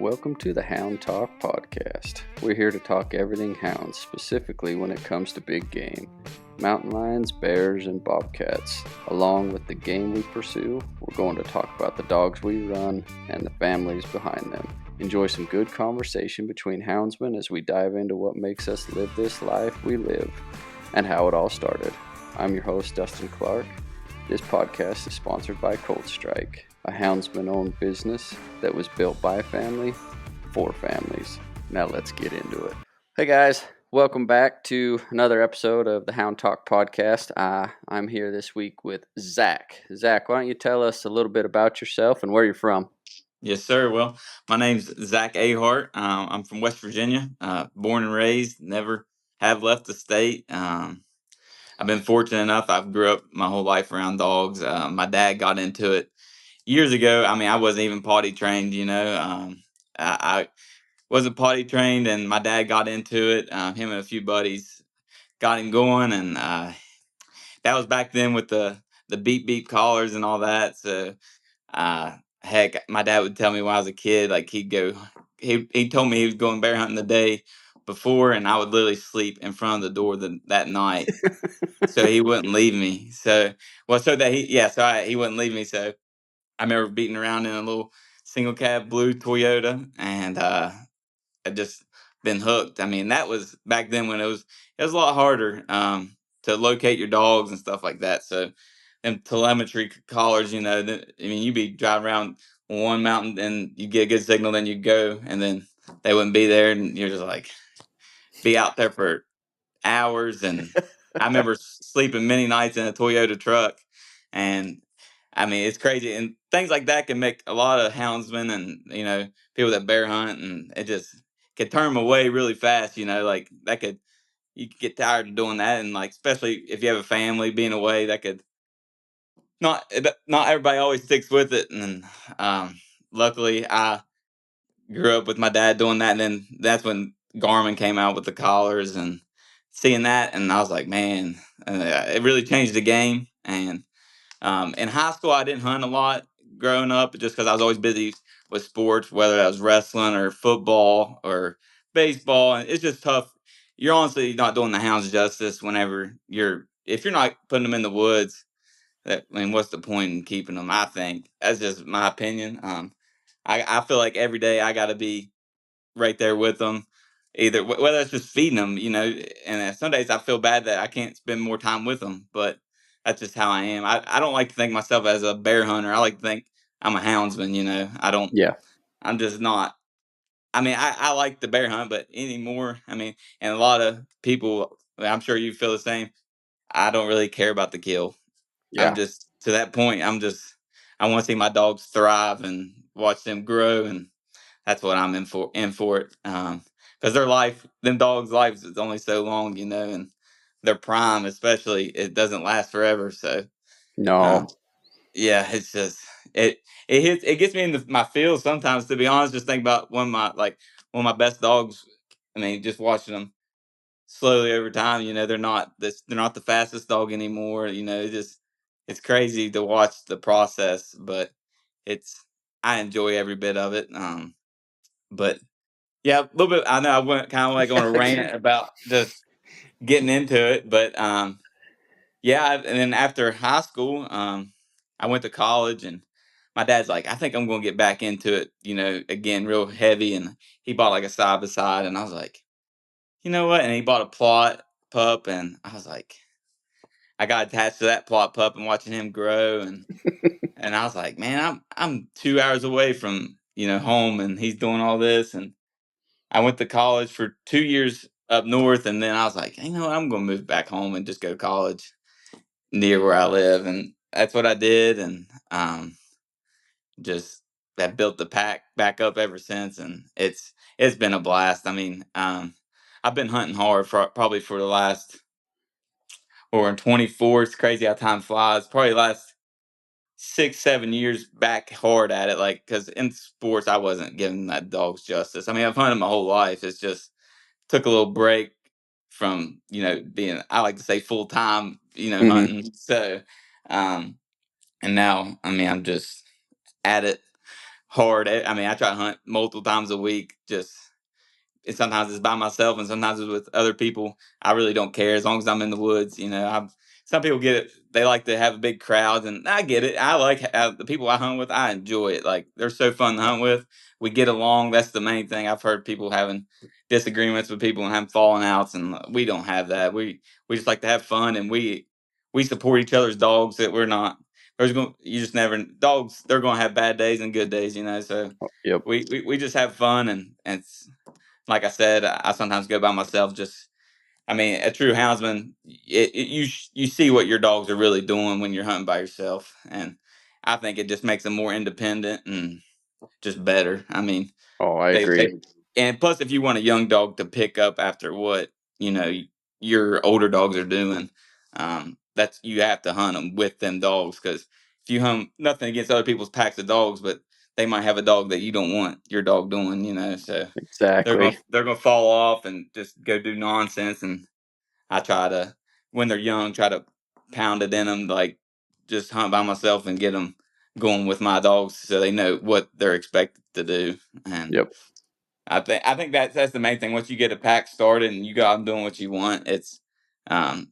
Welcome to the Hound Talk podcast. We're here to talk everything hounds, specifically when it comes to big game. Mountain lions, bears, and bobcats. Along with the game we pursue, we're going to talk about the dogs we run and the families behind them. Enjoy some good conversation between houndsmen as we dive into what makes us live this life we live and how it all started. I'm your host, Dustin Clark. This podcast is sponsored by Cold Strike, a houndsman-owned business that was built by a family for families. Now let's get into it. Hey guys, welcome back to another episode of the Hound Talk podcast. I'm here this week with Zach. Zach, why don't you tell us a little bit about yourself and where you're from? Yes, sir. Well, my name's Zach Ahart. I'm from West Virginia, born and raised, never have left the state. I've been fortunate enough. I've grew up my whole life around dogs. My dad got into it years ago. I mean, I wasn't even potty trained, I wasn't potty trained, and my dad got into it. Him and a few buddies got him going, and that was back then with the beep beep collars and all that. So heck, my dad would tell me when I was a kid, like he told me he was going bear hunting the day before, and I would literally sleep in front of the door that night, so he wouldn't leave me. He wouldn't leave me. So I remember beating around in a little single cab blue Toyota, and I just been hooked. I mean, that was back then when it was a lot harder to locate your dogs and stuff like that. So them telemetry collars, you'd be driving around one mountain and you get a good signal, then you go, and then they wouldn't be there, and you're just like be out there for hours. And I remember sleeping many nights in a Toyota truck, and I mean it's crazy. And things like that can make a lot of houndsmen and people that bear hunt, and it just could turn them away really fast. Like that could you could get tired of doing that, and like especially if you have a family being away, that could not everybody always sticks with it. And luckily I grew up with my dad doing that, and then that's when Garmin came out with the collars, and seeing that, and I was like, man, it really changed the game. And in high school, I didn't hunt a lot growing up, just because I was always busy with sports, whether that was wrestling or football or baseball, and it's just tough. You're honestly not doing the hounds justice whenever if you're not putting them in the woods. What's the point in keeping them? I think that's just my opinion. I feel like every day I got to be right there with them, either whether it's just feeding them, And some days I feel bad that I can't spend more time with them, but that's just how I am. I don't like to think myself as a bear hunter. I like to think I'm a houndsman. I don't. Yeah. I'm just not. I mean, I like the bear hunt, but anymore, I mean, and a lot of people, I'm sure you feel the same. I don't really care about the kill. I'm Yeah. just to that point. I want to see my dogs thrive and watch them grow, and that's what I'm in for it. Because them dogs' lives is only so long, and their prime, especially, it doesn't last forever. So, No. um, yeah, it's just it gets me in my feels sometimes. To be honest, just think about one of my best dogs. I mean, just watching them slowly over time. They're not the fastest dog anymore. It's crazy to watch the process, but I enjoy every bit of it. But yeah, a little bit. I know I went kind of like on a rant about just getting into it, but yeah. And then after high school, I went to college, and my dad's like, I think I'm going to get back into it, again, real heavy. And he bought like a side by side, and I was like, you know what? And he bought a plot pup, and I was like, I got attached to that plot pup and watching him grow, and I was like, man, I'm 2 hours away from home, and he's doing all this. And I went to college for 2 years up north, and then I was like, I'm going to move back home and just go to college near where I live, and that's what I did. And just that built the pack back up ever since, and it's been a blast. I mean, I've been hunting hard probably for the last, or in 24. It's crazy how time flies. Probably last 6-7 years back hard at it, like because in sports I wasn't giving that dog's justice. I mean, I've hunted my whole life. It's just took a little break from being, I like to say, full time Mm-hmm. hunting. So and now, I mean, I'm just at it hard. I mean, I try to hunt multiple times a week. Just sometimes it's by myself and sometimes it's with other people. I really don't care as long as I'm in the woods. Some people get it. They like to have a big crowd, and I get it. I like the people I hunt with. I enjoy it. Like they're so fun to hunt with. We get along. That's the main thing. I've heard people having disagreements with people and having falling outs, and we don't have that. We just like to have fun, and we support each other's dogs. That we're not. There's going you just never dogs. They're going to have bad days and good days. So Yep. we just have fun, and it's like I said, I sometimes go by myself. Just, I mean, a true houndsman, you see what your dogs are really doing when you're hunting by yourself, and I think it just makes them more independent and just better. I mean, Oh, I they agree. and plus, if you want a young dog to pick up after what you know your older dogs are doing, that's you have to hunt them with them dogs because if you hunt nothing against other people's packs of dogs, but they might have a dog that you don't want your dog doing, so Exactly. they're gonna fall off and just go do nonsense. And I try to, when they're young, try to pound it in them, like just hunt by myself and get them going with my dogs so they know what they're expected to do. And Yep. I think that's the main thing. Once you get a pack started and you go out and doing what you want, it's um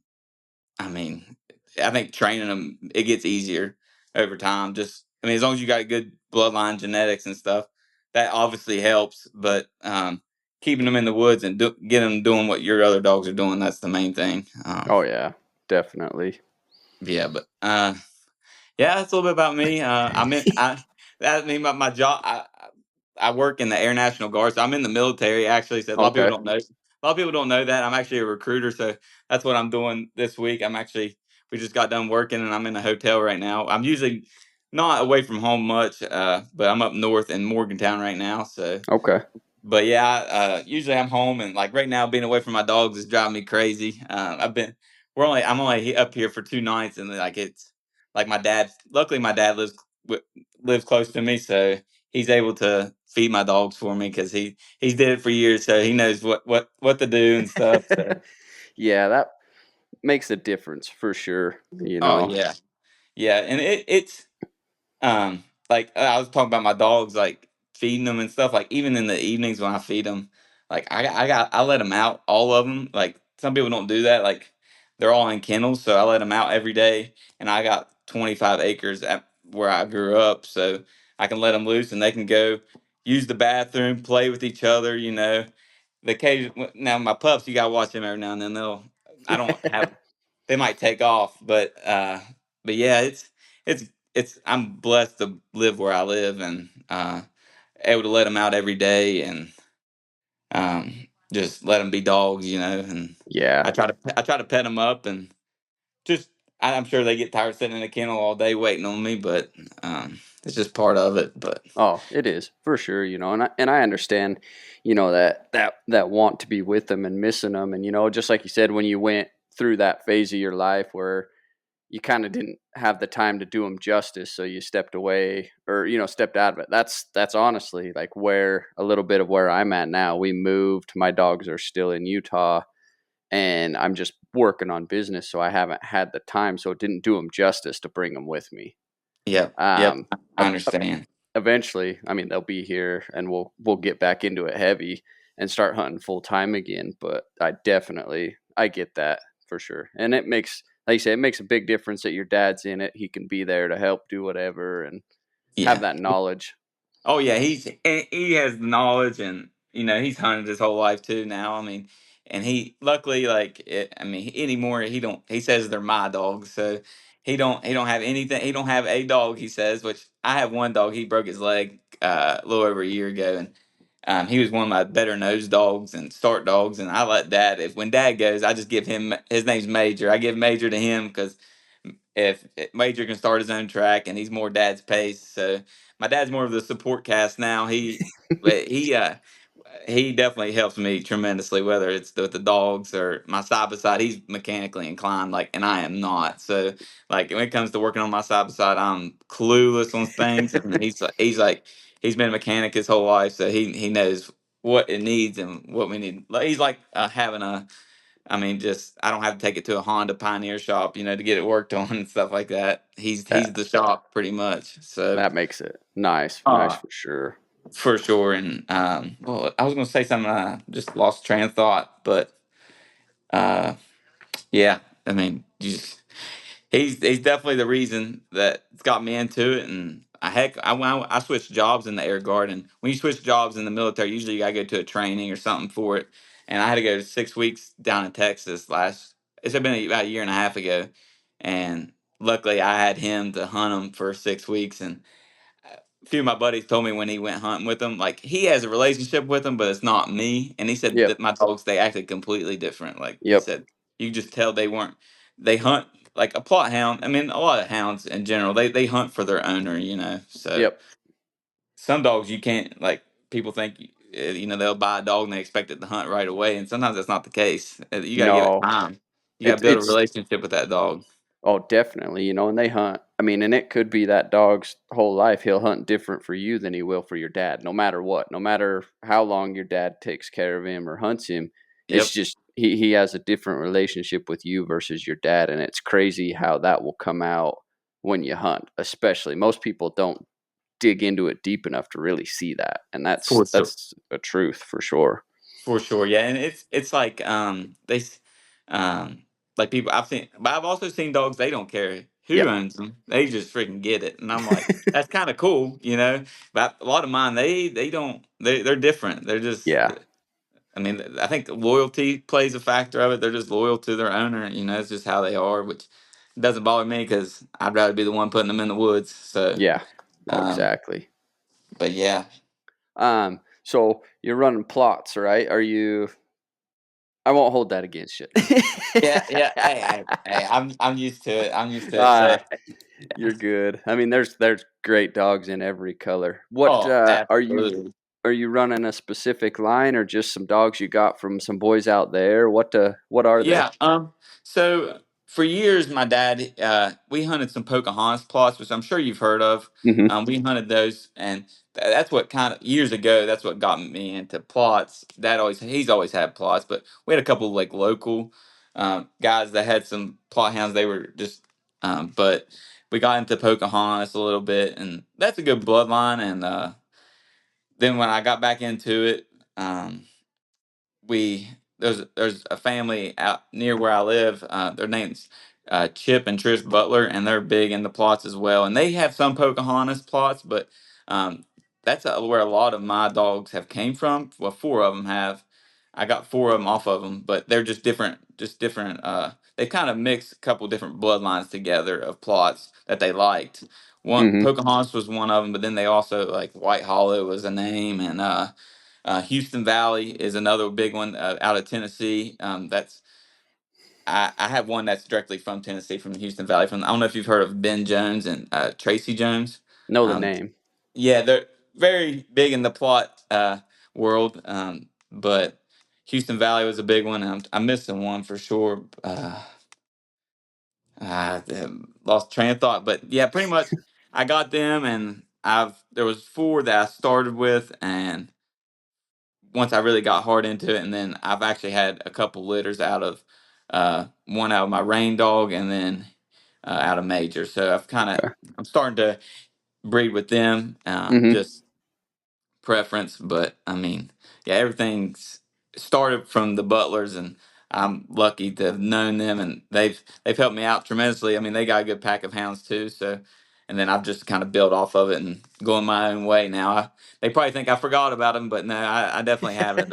I mean, I think training them it gets easier over time. Just I mean, as long as you got good bloodline genetics and stuff, that obviously helps. But keeping them in the woods and getting them doing what your other dogs are doing, that's the main thing. Oh yeah, definitely. Yeah, but yeah, that's a little bit about me. That mean my job. I work in the Air National Guard, so I'm in the military. Actually, so a lot of people Okay. don't know. A lot of people don't know that I'm actually a recruiter. So that's what I'm doing this week. We just got done working, and I'm in a hotel right now. I'm usually not away from home much, but I'm up north in Morgantown right now. So Okay. but yeah, usually I'm home, and like right now, being away from my dogs is driving me crazy. I'm only up here for 2 nights, and like it's like my dad. Luckily, my dad lives close to me, so he's able to feed my dogs for me because he's did it for years, so he knows what to do and stuff. So Yeah, that makes a difference for sure. oh yeah, yeah, and it's like I was talking about my dogs, like feeding them and stuff. Like even in the evenings when I feed them, like I let them out, all of them. Like some people don't do that. Like they're all in kennels, so I let them out every day. And I got 25 acres at where I grew up, so I can let them loose and they can go use the bathroom, play with each other. The occasion now my pups, you gotta watch them every now and then. I don't have they might take off, but yeah, it's I'm blessed to live where I live and able to let them out every day and just let them be dogs, and Yeah. I try to pet them up and just I'm sure they get tired sitting in a kennel all day waiting on me, but it's just part of it. But Oh, it is for sure, and I understand, that want to be with them and missing them, and just like you said, when you went through that phase of your life where you kind of didn't have the time to do them justice, so you stepped away or stepped out of it. That's honestly like where a little bit of where I'm at now. We moved. My dogs are still in Utah, and I'm just working on business, so I haven't had the time. So it didn't do them justice to bring them with me. yep, Um, I understand. eventually, I mean, they'll be here and we'll get back into it heavy and start hunting full time again. But I get that for sure. And it makes, like you say, it makes a big difference that your dad's in it. He can be there to help do whatever and have Yeah. that knowledge. Oh yeah, he has knowledge, and he's hunted his whole life too. Now, I mean, and he luckily I mean, anymore he says they're my dogs, so he don't have anything. He don't have a dog. He says, which I have one dog. He broke his leg a little over a year ago, and he was one of my better nose dogs and start dogs. And I let Dad. If when Dad goes, I just give him his name's Major. I give Major to him because if Major can start his own track and he's more Dad's pace. So my dad's more of the support cast now. But he definitely helps me tremendously, whether it's with the dogs or my side by side. He's mechanically inclined, and I am not. So like when it comes to working on my side by side, I'm clueless on things, and he's been a mechanic his whole life, so he knows what it needs and what we need. Like he's like having I mean, just I don't have to take it to a Honda Pioneer shop, to get it worked on and stuff like that. He's That the shop pretty much. So, that makes it nice, nice uh, for sure. for sure. And well, I was gonna say something. I just lost train of thought, but uh, yeah. I mean, he's definitely the reason that it's got me into it. And I switched jobs in the Air Guard, and when you switch jobs in the military, usually you gotta go to a training or something for it. And I had to go 6 weeks down in Texas last. It's been about a year and a half ago, and luckily I had him to hunt him for 6 weeks. And a few of my buddies told me when he went hunting with them, like he has a relationship with them, but it's not me. And he said Yep, that my dogs they acted completely different. Like he yep, said, you could just tell they weren't. They hunt like a plot hound. I mean, a lot of hounds in general, they hunt for their owner. So yep. some dogs you can't like. People think they'll buy a dog and they expect it to hunt right away, and sometimes that's not the case. You got to give it No, time. You got to build a it's relationship with that dog. oh, definitely, and they hunt. I mean, and it could be that dog's whole life. He'll hunt different for you than he will for your dad, no matter what. No matter how long your dad takes care of him or hunts him, it's Yep, just he has a different relationship with you versus your dad, and it's crazy how that will come out when you hunt. Especially, most people don't dig into it deep enough to really see that, and for sure. that's a truth for sure. For sure, yeah, and it's like um like people I've seen, but I've also seen dogs they don't care who Yep. owns them, they just freaking get it, and I'm like that's kind of cool. But a lot of mine they don't they're different. They're just Yeah. I mean I think loyalty plays a factor of it. They're just loyal to their owner. It's just how they are, which doesn't bother me because I'd rather be the one putting them in the woods. So, Yeah. Oh, um, exactly. but yeah, So you're running plots, right? Are you? I won't hold that against you. yeah, yeah. Hey, I'm used to it. I'm used to it. So. uh, you're good. I mean, there's great dogs in every color. What Oh, are you? absolutely. Are you running a specific line, or just some dogs you got from some boys out there? What are they? Yeah. So for years, my dad, we hunted some Pocahontas plots, which I'm sure you've heard of. Hmm. We hunted those, and that's what kind of years ago. That's what got me into plots. He's always had plots, but we had a couple of like local guys that had some plot hounds. They were just, but we got into Pocahontas a little bit, and that's a good bloodline. And then when I got back into it. We there's a family out near where I live. Their name's Chip and Trish Butler, and they're big into plots as well. And they have some Pocahontas plots, but um, that's where a lot of my dogs have came from. Well, four of them have. I got four of them off of them, but they're just different. Just different. They kind of mix a couple different bloodlines together of plots that they liked. One Hmm. Pocahontas was one of them, but then they also like White Hollow was a name, and Houston Valley is another big one out of Tennessee. I have one that's directly from Tennessee, from the Houston Valley. I don't know if you've heard of Ben Jones and Tracy Jones. Know the Um, name. yeah, they're very big in the plot world, but Houston Valley was a big one. I'm missing one for sure. Lost train of thought, but yeah, pretty much I got them, and there was four that I started with, and once I really got hard into it, and then I've actually had a couple litters out of one out of my rain dog, and then out of major. So Okay. I'm starting to breed with them. Hmm. Just preference, but I mean, yeah, everything's started from the Butlers, and I'm lucky to have known them, and they've helped me out tremendously. I mean, they got a good pack of hounds too, so. And then I've just kind of built off of it and going my own way now. They probably think I forgot about them, but no, I definitely haven't.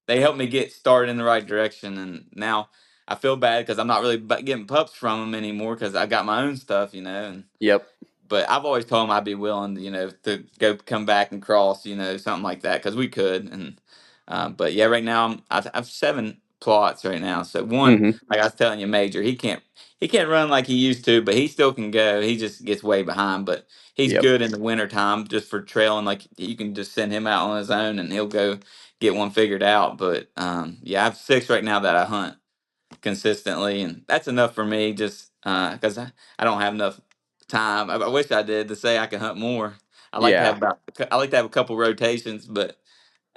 They helped me get started in the right direction, and now I feel bad because I'm not really getting pups from them anymore because I got my own stuff. And Yep. but I've always told him I'd be willing, to go come back and cross, something like that, because we could. And but yeah, right now I've seven plots right now. So one, Hmm. like I was telling you, Major, he can't run like he used to, but he still can go. He just gets way behind, but he's Yep. good in the winter time just for trailing. Like you can just send him out on his own and he'll go get one figured out. But yeah, I have six right now that I hunt consistently, and that's enough for me. Just because I don't have enough time. I wish I did to say I could hunt more. I like to have Yeah. about I like to have a couple rotations, but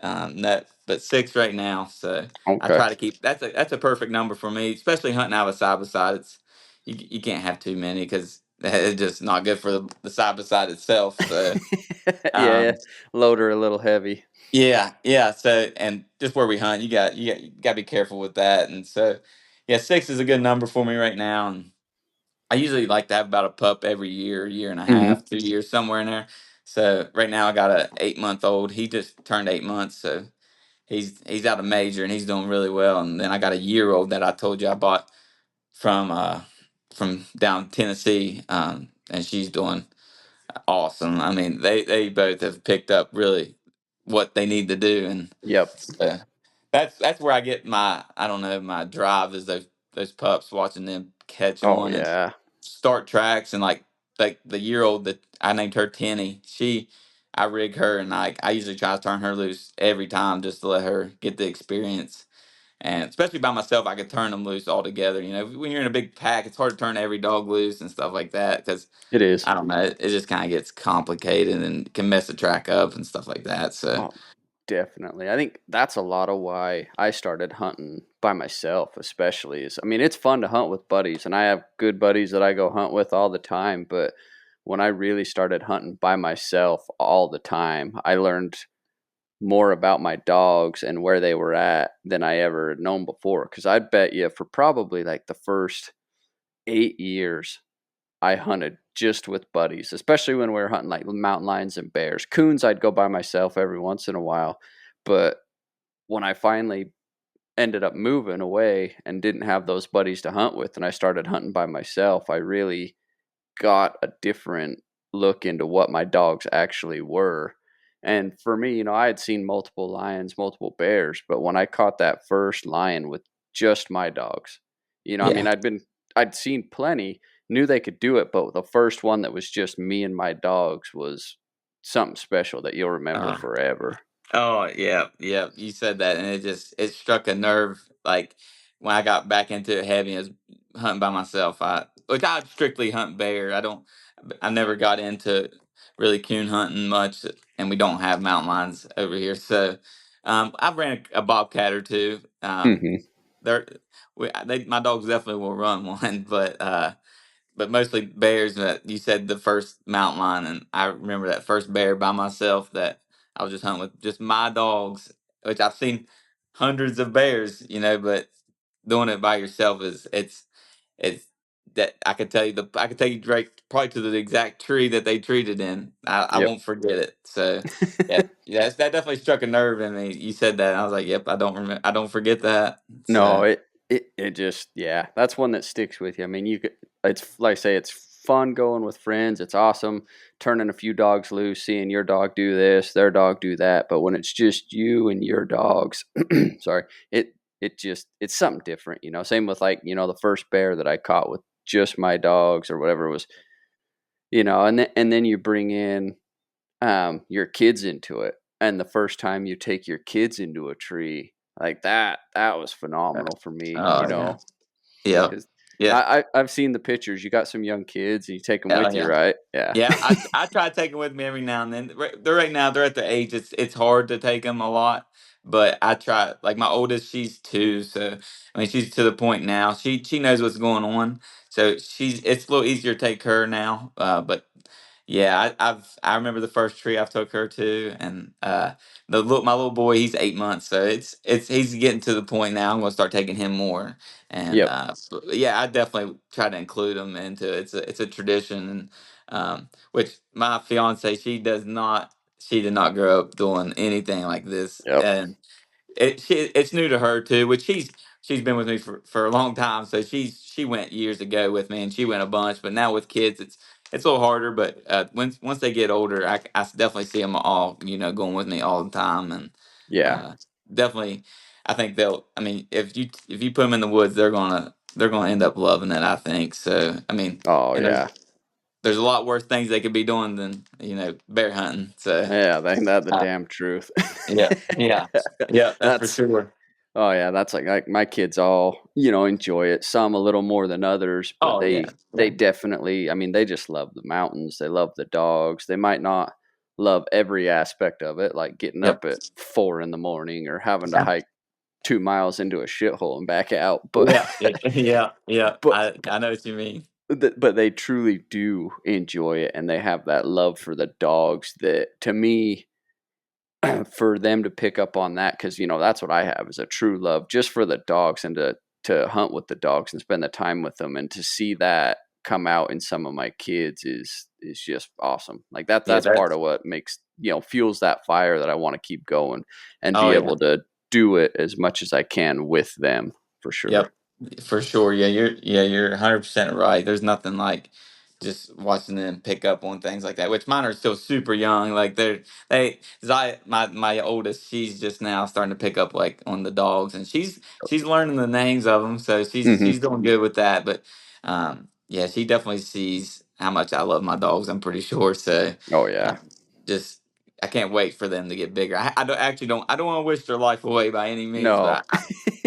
No, but 6 right now. So I Okay. try to keep that's a perfect number for me, especially hunting out of a side by side. It's you can't have too many because it's just not good for the side by side itself. So Yeah, yeah. um, Loader a little heavy. yeah, yeah. So and just where we hunt, you got to be careful with that. And so yeah, 6 is a good number for me right now. And I usually like to have about a pup every year, year and a Hmm. half, 2 years, somewhere in there. So right now I got a 8 month old. He just turned 8 months, so he's out of major and he's doing really well. And then I got a year old that I told you I bought from down Tennessee, and she's doing awesome. I mean, they both have picked up really what they need to do, and Yep. that's where I get my I don't know my drive is those pups watching them catch Oh on and yeah. start tracks and like the year old that I named her Tenny. I rig her and I usually try to turn her loose every time just to let her get the experience. And especially by myself, I could turn them loose altogether. You know, when you're in a big pack, it's hard to turn every dog loose and stuff like that because It is. I don't know, it just kind of gets complicated and can mess the track up and stuff like that. So Oh, definitely. I think that's a lot of why I started hunting by myself, especially. Is I mean, it's fun to hunt with buddies, and I have good buddies that I go hunt with all the time. But when I really started hunting by myself all the time, I learned more about my dogs and where they were at than I ever had known before. Because I bet you for probably like the first 8 years, I hunted just with buddies, especially when we were hunting like mountain lions and bears. Coons, I'd go by myself every once in a while. But when I finally ended up moving away and didn't have those buddies to hunt with, and I started hunting by myself, I really got a different look into what my dogs actually were. And for me, I had seen multiple lions, multiple bears, but when I caught that first lion with just my dogs, I mean, yeah. I'd seen plenty, knew they could do it, but the first one that was just me and my dogs was something special that you'll remember Uh, forever. Oh yeah, yeah. You said that, and it struck a nerve. Like when I got back into it heavy, as hunting by myself. Which I strictly hunt bear. I never got into really coon hunting much, and we don't have mountain lions over here. So I've ran a bobcat or two. Hmm. They're my dogs definitely will run one, but mostly bears. That you said the first mountain lion, and I remember that first bear by myself that I was just hunting with just my dogs, which I've seen hundreds of bears, but doing it by yourself it's that I could tell you right probably to the exact tree that they treated in. I Yep. won't forget it. So yeah, yeah, that definitely struck a nerve in me. You said that, and I was like, yep, I don't forget that. No, So it just, yeah, that's one that sticks with you. I mean, it's like I say, it's fun going with friends. It's awesome turning a few dogs loose, seeing your dog do this, their dog do that. But when it's just you and your dogs, sorry, it's something different. Same with like the first bear that I caught with just my dogs or whatever it was. And then you bring in your kids into it, and the first time you take your kids into a tree like that was phenomenal for me. oh yeah, yep, Because yeah. I've seen the pictures. You got some young kids, and you take them Oh with you, yeah. right? Yeah. Yeah, I try to take them with me every now and then. They're right now they're at the age it's hard to take them a lot, but I try. Like my oldest, she's 2, so I mean she's to the point now. She knows what's going on, so it's a little easier to take her now. But yeah, I remember the first tree I took her to, and my little boy he's 8 months, so he's getting to the point now. I'm gonna start taking him more, and Yep. but yeah, I definitely try to include him into it's a tradition, and which my fiance she did not grow up doing anything like this, Yep. and it's new to her too, which she's been with me for a long time. So she went years ago with me, and she went a bunch. But now with kids, it's a little harder. But once they get older, I definitely see them all going with me all the time, and Yeah. uh, definitely I think they'll. I mean, if you put them in the woods, they're gonna end up loving it. I think so. I mean, Oh and yeah. there's a lot worse things they could be doing than bear hunting. So Yeah. That the uh, damn truth. yeah, yeah, yeah, that's for That's sure. Oh yeah, that's like my kids all, enjoy it. Some a little more than others, but Oh they yeah, they yeah. definitely, I mean, they just love the mountains. They love the dogs. They might not love every aspect of it, like getting Yep. up at 4 in the morning or having to hike 2 miles into a shithole and back out. But Yeah, yeah, yeah, yeah. but I know what you mean. but they truly do enjoy it, and they have that love for the dogs that, to me, for them to pick up on that, because that's what I have, is a true love just for the dogs, and to hunt with the dogs and spend the time with them, and to see that come out in some of my kids is just awesome. Like Yeah, that's part that's of what makes fuels that fire that I want to keep going and oh be yeah. able to do it as much as I can with them, for sure. Yep, for sure. Yeah, you're 100% right. There's nothing like just watching them pick up on things like that. Which mine are still super young. Like cause my oldest, she's just now starting to pick up like on the dogs, and she's learning the names of them. So she's Hmm. doing good with that. But yeah, she definitely sees how much I love my dogs. I'm pretty sure. So Oh uh, yeah. just I can't wait for them to get bigger. I don't actually don't I don't want to wish their life away by any means, No.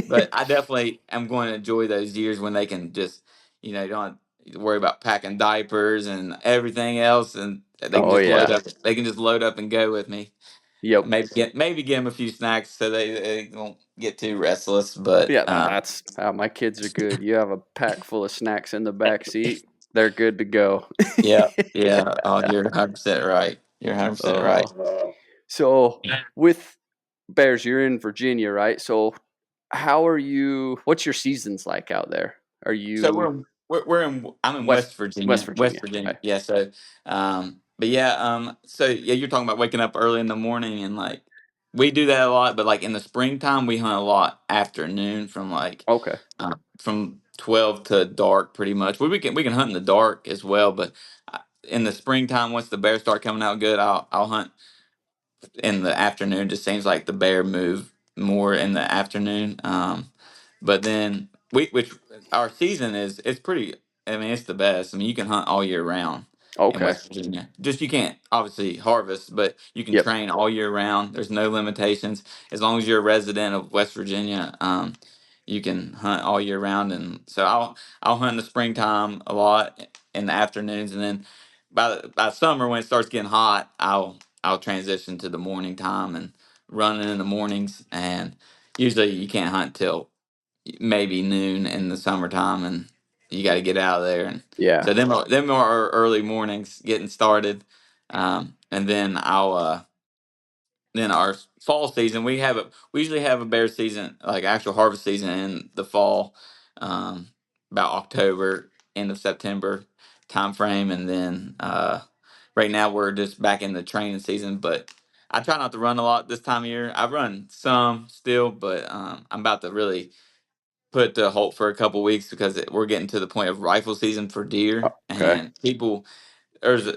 but I definitely am going to enjoy those years when they can just, you don't have to worry about packing diapers and everything else, and they can Oh just load yeah. up. They can just load up and go with me. Yep. Maybe get them a few snacks so they don't get too restless. But Yeah, that's how my kids are good. You have a pack full of snacks in the back seat, they're good to go. yeah, yeah. Oh, you're 100% right. You're 100% right. uh, so with Bears, you're in Virginia, right? So what's your seasons like out there? Are So you I'm in West West West Virginia, West Virginia? Virginia. Okay. Yeah. So, but yeah, so yeah, you're talking about waking up early in the morning and like we do that a lot, but like in the springtime we hunt a lot afternoon Okay. from 12 to dark pretty much. We can hunt in the dark as well, but in the springtime once the bears start coming out good, I'll hunt in the afternoon. Just seems like the bear move more in the afternoon. But then which our season is it's pretty. I mean, it's the best. I mean, you can hunt all year round in Okay. West Virginia. Just you can't obviously harvest, but you can Yep. train all year round. There's no limitations as long as you're a resident of West Virginia. You can hunt all year round, and so I'll hunt in the springtime a lot in the afternoons, and then by summer when it starts getting hot, I'll transition to the morning time and running in the mornings. And usually you can't hunt till maybe noon in the summertime, and you got to get out of there. And Yeah. so them are our early mornings getting started, and then our fall season we usually have a bear season like actual harvest season in the fall, um, about October, end of September time frame, and then right now we're just back in the training season. But I try not to run a lot this time of year. I run some still, but I'm about to really put it to a halt for a couple weeks because we're getting to the point of rifle season for deer, Okay. and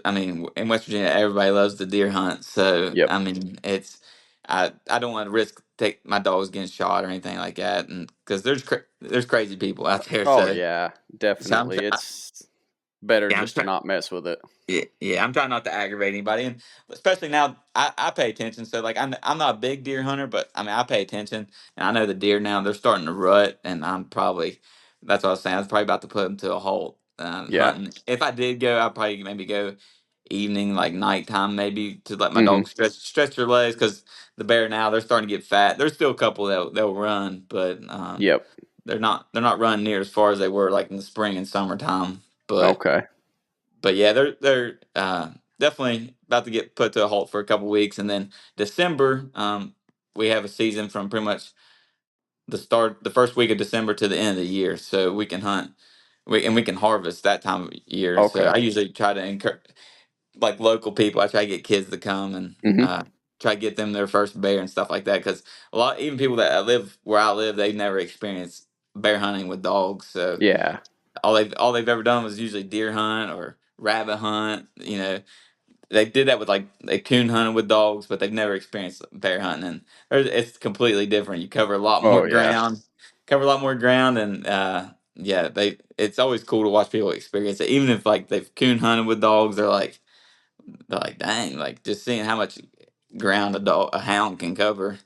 I mean, in West Virginia, everybody loves the deer hunt. So, Yep. I mean, I don't want to risk take my dogs getting shot or anything like that, and because there's crazy people out there. Oh So, yeah, so definitely. It's better yeah, I'm just to trying. not mess with it. Yeah, I'm trying not to aggravate anybody, and especially now, I pay attention. So like, I'm not a big deer hunter, but I mean, I pay attention, and I know the deer now they're starting to rut, and that's what I was saying. I was probably about to put them to a halt Yeah. hunting. If I did go, I'd probably maybe go evening, like nighttime, maybe to let my Mhm. dogs stretch their legs because the bear now they're starting to get fat. There's still a couple that they'll run, but Yep. they're not running near as far as they were like in the spring and summertime, but. Okay. But yeah, they're definitely about to get put to a halt for a couple weeks, and then December, we have a season from pretty much the first week of December to the end of the year, so we can hunt, we can harvest that time of year. So Okay. I usually try to encourage like local people. I try to get kids to come and Mhm. try to get them their first bear and stuff like that, because even people that live where I live, they've never experienced bear hunting with dogs, so Yeah. all they've ever done was usually deer hunt or rabbit hunt. They did that with like they coon hunted with dogs, but they've never experienced bear hunting, and it's completely different. You cover a lot more Oh yeah. ground, and yeah, it's always cool to watch people experience it. Even if like they've coon hunted with dogs, they're like, dang, like just seeing how much ground a hound can cover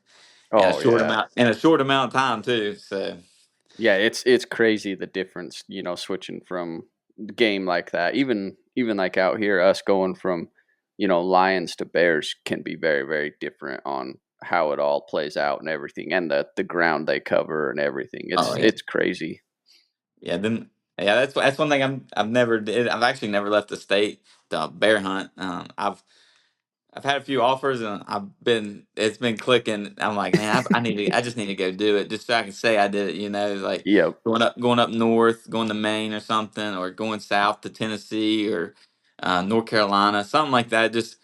Oh yeah. in a short amount of time too. So Yeah, it's crazy the difference, switching from game like that. Even like out here, us going from, lions to bears can be very, very different on how it all plays out and everything, and the ground they cover and everything. Oh yeah, It's crazy. yeah. Then yeah, that's one thing I've never did. I've actually never left the state to bear hunt. I've had a few offers and it's been clicking. I'm like, man, I just need to go do it just so I can say I did it. Like Yep. going up north, going to Maine or something, or going south to Tennessee or North Carolina, something like that. Just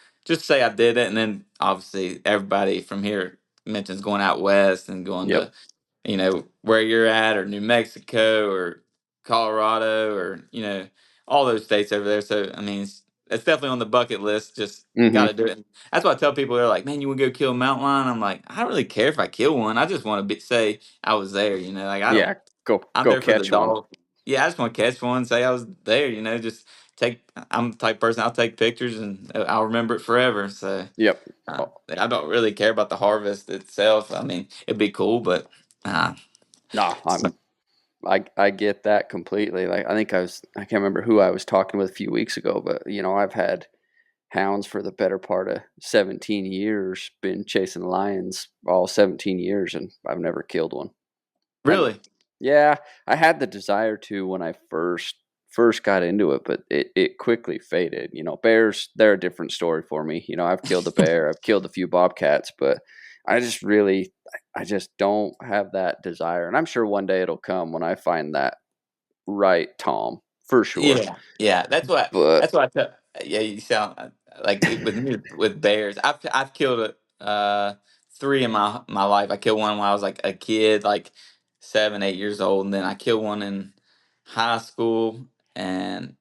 say I did it, and then obviously everybody from here mentions going out west and going Yep. to where you're at, or New Mexico, or Colorado, or all those states over there. So I mean, it's definitely on the bucket list. Just got Hmm. to do it. And that's why I tell people, they're like, "Man, you want to go kill a mountain lion?" I'm like, I don't really care if I kill one. I just want to say I was there. Like I don't. Yeah. Go I'm go there for the catch one. dog. Yeah, I just want to catch one, say I was there. Just take. I'm the type of person, I'll take pictures and I'll remember it forever. So Yep. Oh, I don't really care about the harvest itself. I mean, it'd be cool, but uh, no, so- I get that completely. Like I can't remember who I was talking with a few weeks ago, but I've had hounds for the better part of 17 years, been chasing lions all 17 years, and I've never killed one. I, really. yeah, I had the desire to when I first got into it, but it quickly faded. Bears, they're a different story for me. I've killed a bear, I've killed a few bobcats, but I just don't have that desire. And I'm sure one day it'll come when I find that right Tom, for sure. Yeah, yeah. But That's what I tell. Yeah, you sound like with me with bears. I've killed three in my life. I killed one when I was like a kid, like 7, 8 years old, and then I killed one in high school, and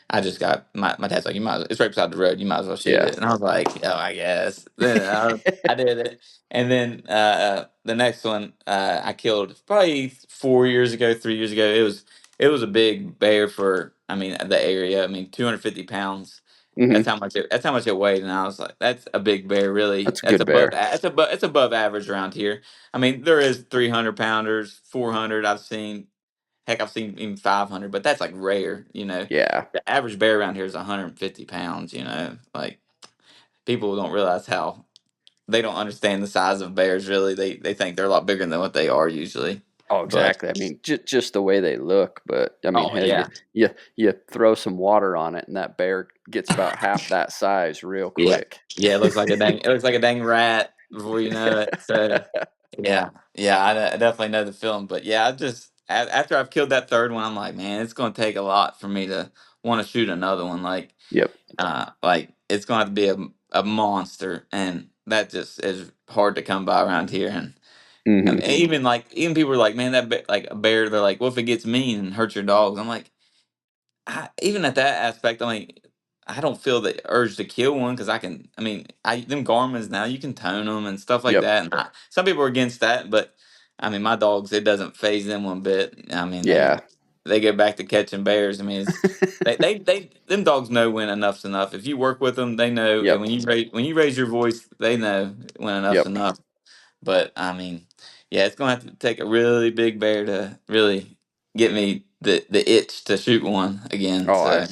I just got my dad's like, you might it's right beside the road, you might as well shoot yeah. it. And I was like, oh, I guess. Then I did it. And then the next one I killed probably 4 years ago, 3 years ago. It was a big bear for, I mean, the area. I mean, 250 pounds. Hmm. That's how much it weighed, and I was like, that's a big bear, really. That's a good bear. It's above average around here. I mean, there is 300 pounders, 400. I've seen. Heck, I've seen even 500, but that's like rare. Yeah. The average bear around here is 150 pounds. Like people don't realize how they don't understand the size of bears, really. They think they're a lot bigger than what they are usually. Oh, But, exactly. I mean, just the way they look, but I mean, oh, hell, you yeah. you you throw some water on it, and that bear gets about half that size real Yeah. quick. Yeah, it looks like a dang rat before you know it. So, yeah. Yeah, I definitely know the feeling. But yeah, after I've killed that third one, I'm like, man, it's going to take a lot for me to want to shoot another one. Yep. Like it's going to have to be a monster, and that just is hard to come by around here. And I Hmm. mean, even people are like, man, like a bear. They're like, well, if it gets mean and hurts your dogs, I'm like, even at that aspect, I mean, I don't feel the urge to kill one because I can. I mean, them Garmins now you can tone them and stuff like Yep. that. And some people are against that, but I mean, my dogs, it doesn't phase them one bit. I mean, Yeah. they go back to catching bears. I mean, them dogs know when enough's enough. If you work with them, they know, and Yep. when you raise your voice, they know when enough's Yep. enough. But I mean, yeah, it's gonna have to take a really big bear to really get me the itch to shoot one again. Oh, So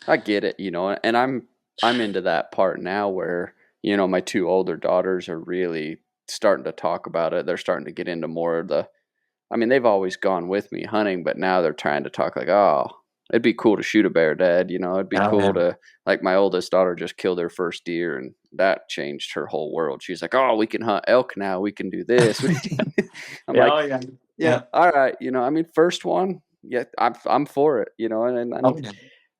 I get it, and I'm into that part now where, my two older daughters are really starting to talk about it. They're starting to get into more of the I mean, they've always gone with me hunting, but now they're trying to talk like, "Oh, it'd be cool to shoot a bear, Dad. It'd be oh cool yeah, to like my oldest daughter just killed her first deer, and that changed her whole world. She's like, "Oh, we can hunt elk now. We can do this." I'm yeah, like, oh yeah, "Yeah, yeah, all right. I mean, first one, yeah, I'm for it. oh yeah,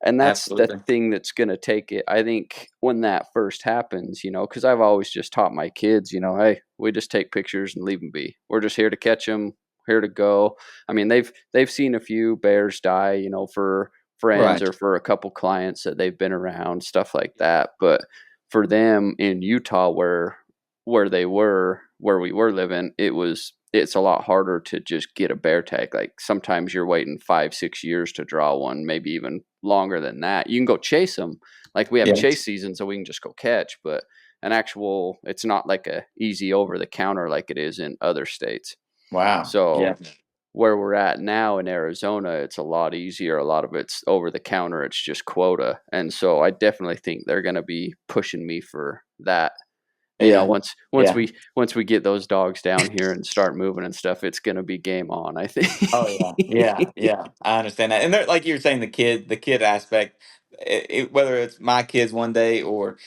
And that's the absolutely, thing that's going to take it. I think when that first happens, because I've always just taught my kids, hey, we just take pictures and leave them be. We're just here to catch them, here to go. I mean, they've seen a few bears die, for friends right, or for a couple clients that they've been around, stuff like that. But for them in Utah, where we were living, it's a lot harder to just get a bear tag. Like sometimes you're waiting 5, 6 years to draw one, maybe even longer than that. You can go chase them. Like we have yeah, chase season, so we can just go catch, but it's not like a easy over the counter like it is in other states. wow, yeah, So where we're at now in Arizona, it's a lot easier. A lot of it's over the counter. It's just quota. And so I definitely think they're going to be pushing me for that. Yeah. Yeah. Once we get those dogs down here and start moving and stuff, it's going to be game on, I Oh yeah, think. yeah, yeah. I understand that, and they're, like you were saying, the kid aspect. Whether it's my kids one day or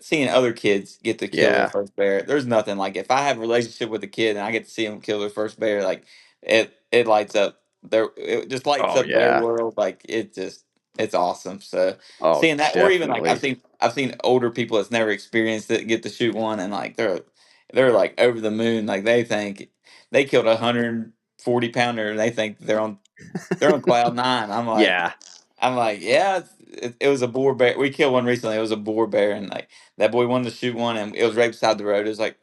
seeing other kids get to kill their Yeah. first bear, there's nothing like if I have a relationship with a kid and I get to see them kill their first bear, like it lights up it just lights Oh up their yeah. world. Like it's awesome. So Oh, seeing that, or even like definitely. I've seen older people that's never experienced it get to shoot one, and like they're like over the moon. Like they think they killed 140 pounder and they think they're on cloud nine. Yeah. I'm like, yeah, it was a boar bear. We killed one recently. It was a boar bear, and like that boy wanted to shoot one, and it was right beside the road. It was like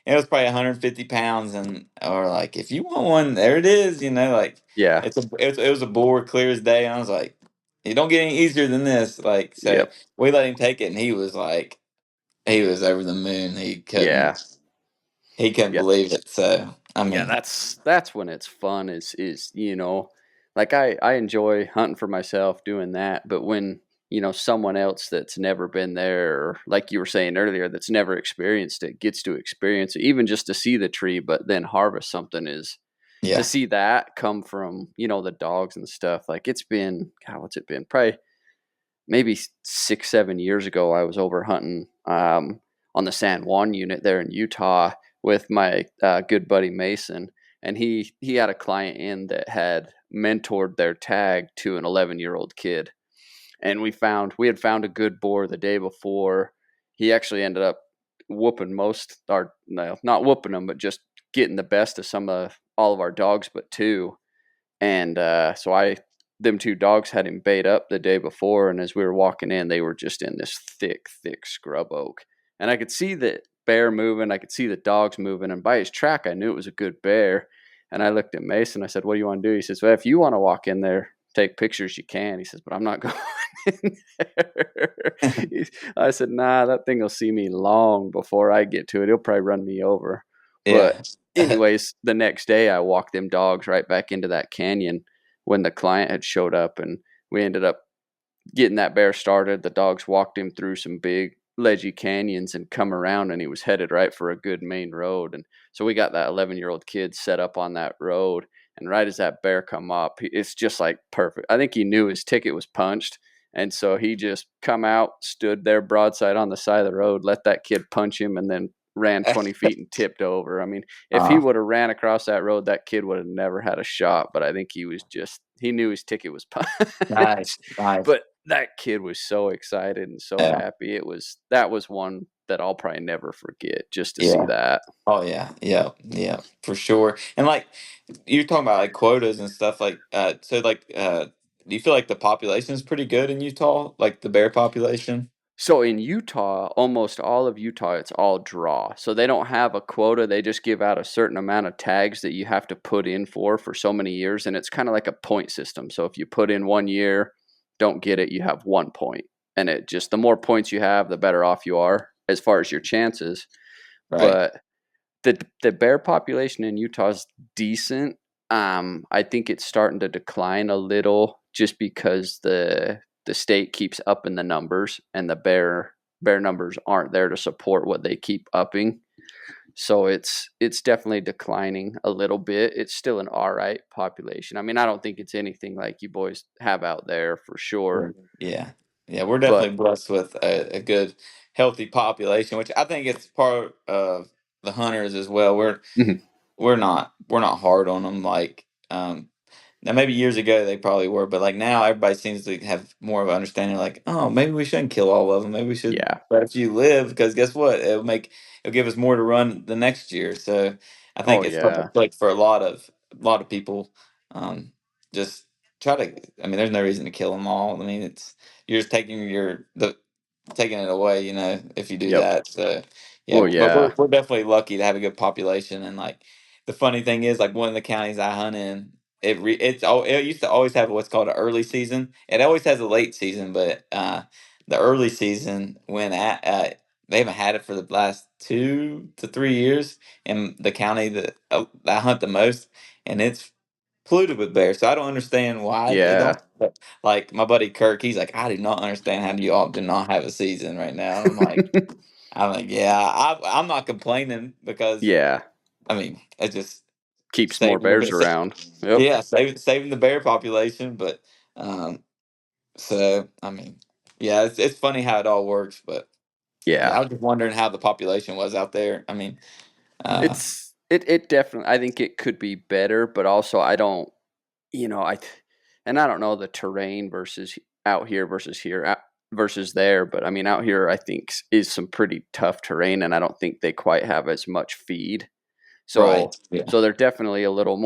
it was probably 150 pounds, and or like if you want one, there it is. Like Yeah. it was a boar, clear as day. And I was like, it don't get any easier than this. Like so, Yep. we let him take it, and he was like, he was over the moon. Yeah. He couldn't Yeah. believe it. So I Yeah, mean, that's when it's fun is like I enjoy hunting for myself doing that, but when someone else that's never been there, or like you were saying earlier, that's never experienced it, gets to experience it, even just to see the tree but then harvest something, is to yeah, see that come from the dogs and stuff. Like it's been, God, what's it been, probably maybe 6 7 years ago. I was over hunting on the San Juan unit there in Utah with my good buddy Mason, and he had a client in that had mentored their tag to an 11-year-old kid, and we had found a good boar the day before. He actually ended up whooping most our, no, not whooping them, but just getting the best of some of all of our dogs but two. And so them two dogs had him bait up the day before, and as we were walking in, they were just in this thick, thick scrub oak, and I could see the bear moving, I could see the dogs moving, and by his track, I knew it was a good bear. And I looked at Mason. I said, "What do you want to do?" He says, "Well, if you want to walk in there, take pictures, you can." He says, "But I'm not going in there." I said, "Nah, that thing will see me long before I get to it. It'll probably run me over." But yeah. anyways, the next day I walked them dogs right back into that canyon when the client had showed up, and we ended up getting that bear started. The dogs walked him through some big ledgy canyons and come around, and he was headed right for a good main road. And so we got that 11-year-old kid set up on that road, and right as that bear come up, it's just like perfect. I think he knew his ticket was punched, and so he just come out, stood there broadside on the side of the road, let that kid punch him, and then ran 20 feet and tipped over. I mean, if he uh, would have ran across that road, that kid would have never had a shot. But I think he knew his ticket was nice, punched. nice. But that kid was so excited and so Yeah, happy. That was one that I'll probably never forget, just to see yeah. that. Oh yeah, yeah, yeah, for sure. And like you're talking about like quotas and stuff like so like do you feel like the population is pretty good in Utah, like the bear population? So in Utah, almost all of Utah, it's all draw. So they don't have a quota. They just give out a certain amount of tags that you have to put in for so many years. And it's kind of like a point system. So if you put in 1 year, don't get it, you have 1 point. And it just, the more points you have, the better off you are as far as your chances. Right. But the bear population in Utah is decent. I think it's starting to decline a little just because the state keeps upping the numbers, and the bear numbers aren't there to support what they keep upping. So it's definitely declining a little bit. It's still an all right population. I mean, I don't think it's anything like you boys have out there for sure, Sure. Yeah. Yeah, we're but definitely blessed with a good, healthy population, which I think it's part of the hunters as well. mhm, We're not hard on them like now maybe years ago they probably were, but like now everybody seems to have more of an understanding. Like, oh, maybe we shouldn't kill all of them. Maybe we should yeah, let a few live because guess what? It'll give us more to run the next year. So I think oh it's yeah, perfect like for a lot of people. Um, just try to. I mean, there's no reason to kill them all. I mean, you're just taking it away, if you do yep, that. So yeah, oh but we're yeah, we're definitely lucky to have a good population. And like the funny thing is, like one of the counties I hunt in, it used to always have what's called an early season. It always has a late season, but the early season they haven't had it for the last 2 to 3 years in the county that I hunt the most, and polluted with bears, so I don't understand why they Yeah. don't. But like my buddy Kirk, he's like, I do not understand how you all do not have a season right now. I'm like, yeah, I'm not complaining because Yeah. I mean, it's just Keeps more saving the bears bear. around. Yep. Yeah, saving the bear population, but um, so I mean, yeah, it's funny how it all works, but yeah, Yeah. I was just wondering how the population was out there. I mean, uh, It definitely, I think it could be better, but also I don't, you know, and I don't know the terrain versus out here versus versus there, but I mean out here I think is some pretty tough terrain, and I don't think they quite have as much feed. So roll, yeah, they're definitely a little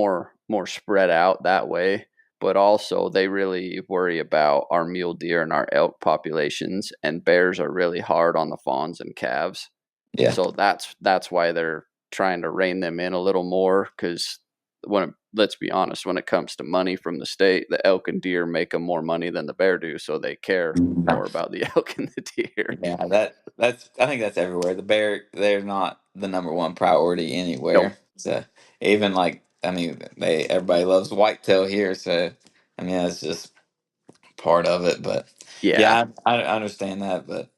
more spread out that way, but also they really worry about our mule deer and our elk populations, and bears are really hard on the fawns and calves. yeah. So that's why they're trying to rein them in a little more, because let's be honest, when it comes to money from the state, the elk and deer make them more money than the bear do, so they care more about the elk and the deer. Yeah, that's I think that's everywhere. The bear, they're not the number one priority Nope. anywhere. So even like I mean, they everybody loves whitetail here, so I mean that's just part of it. But Yeah. yeah, I understand that. But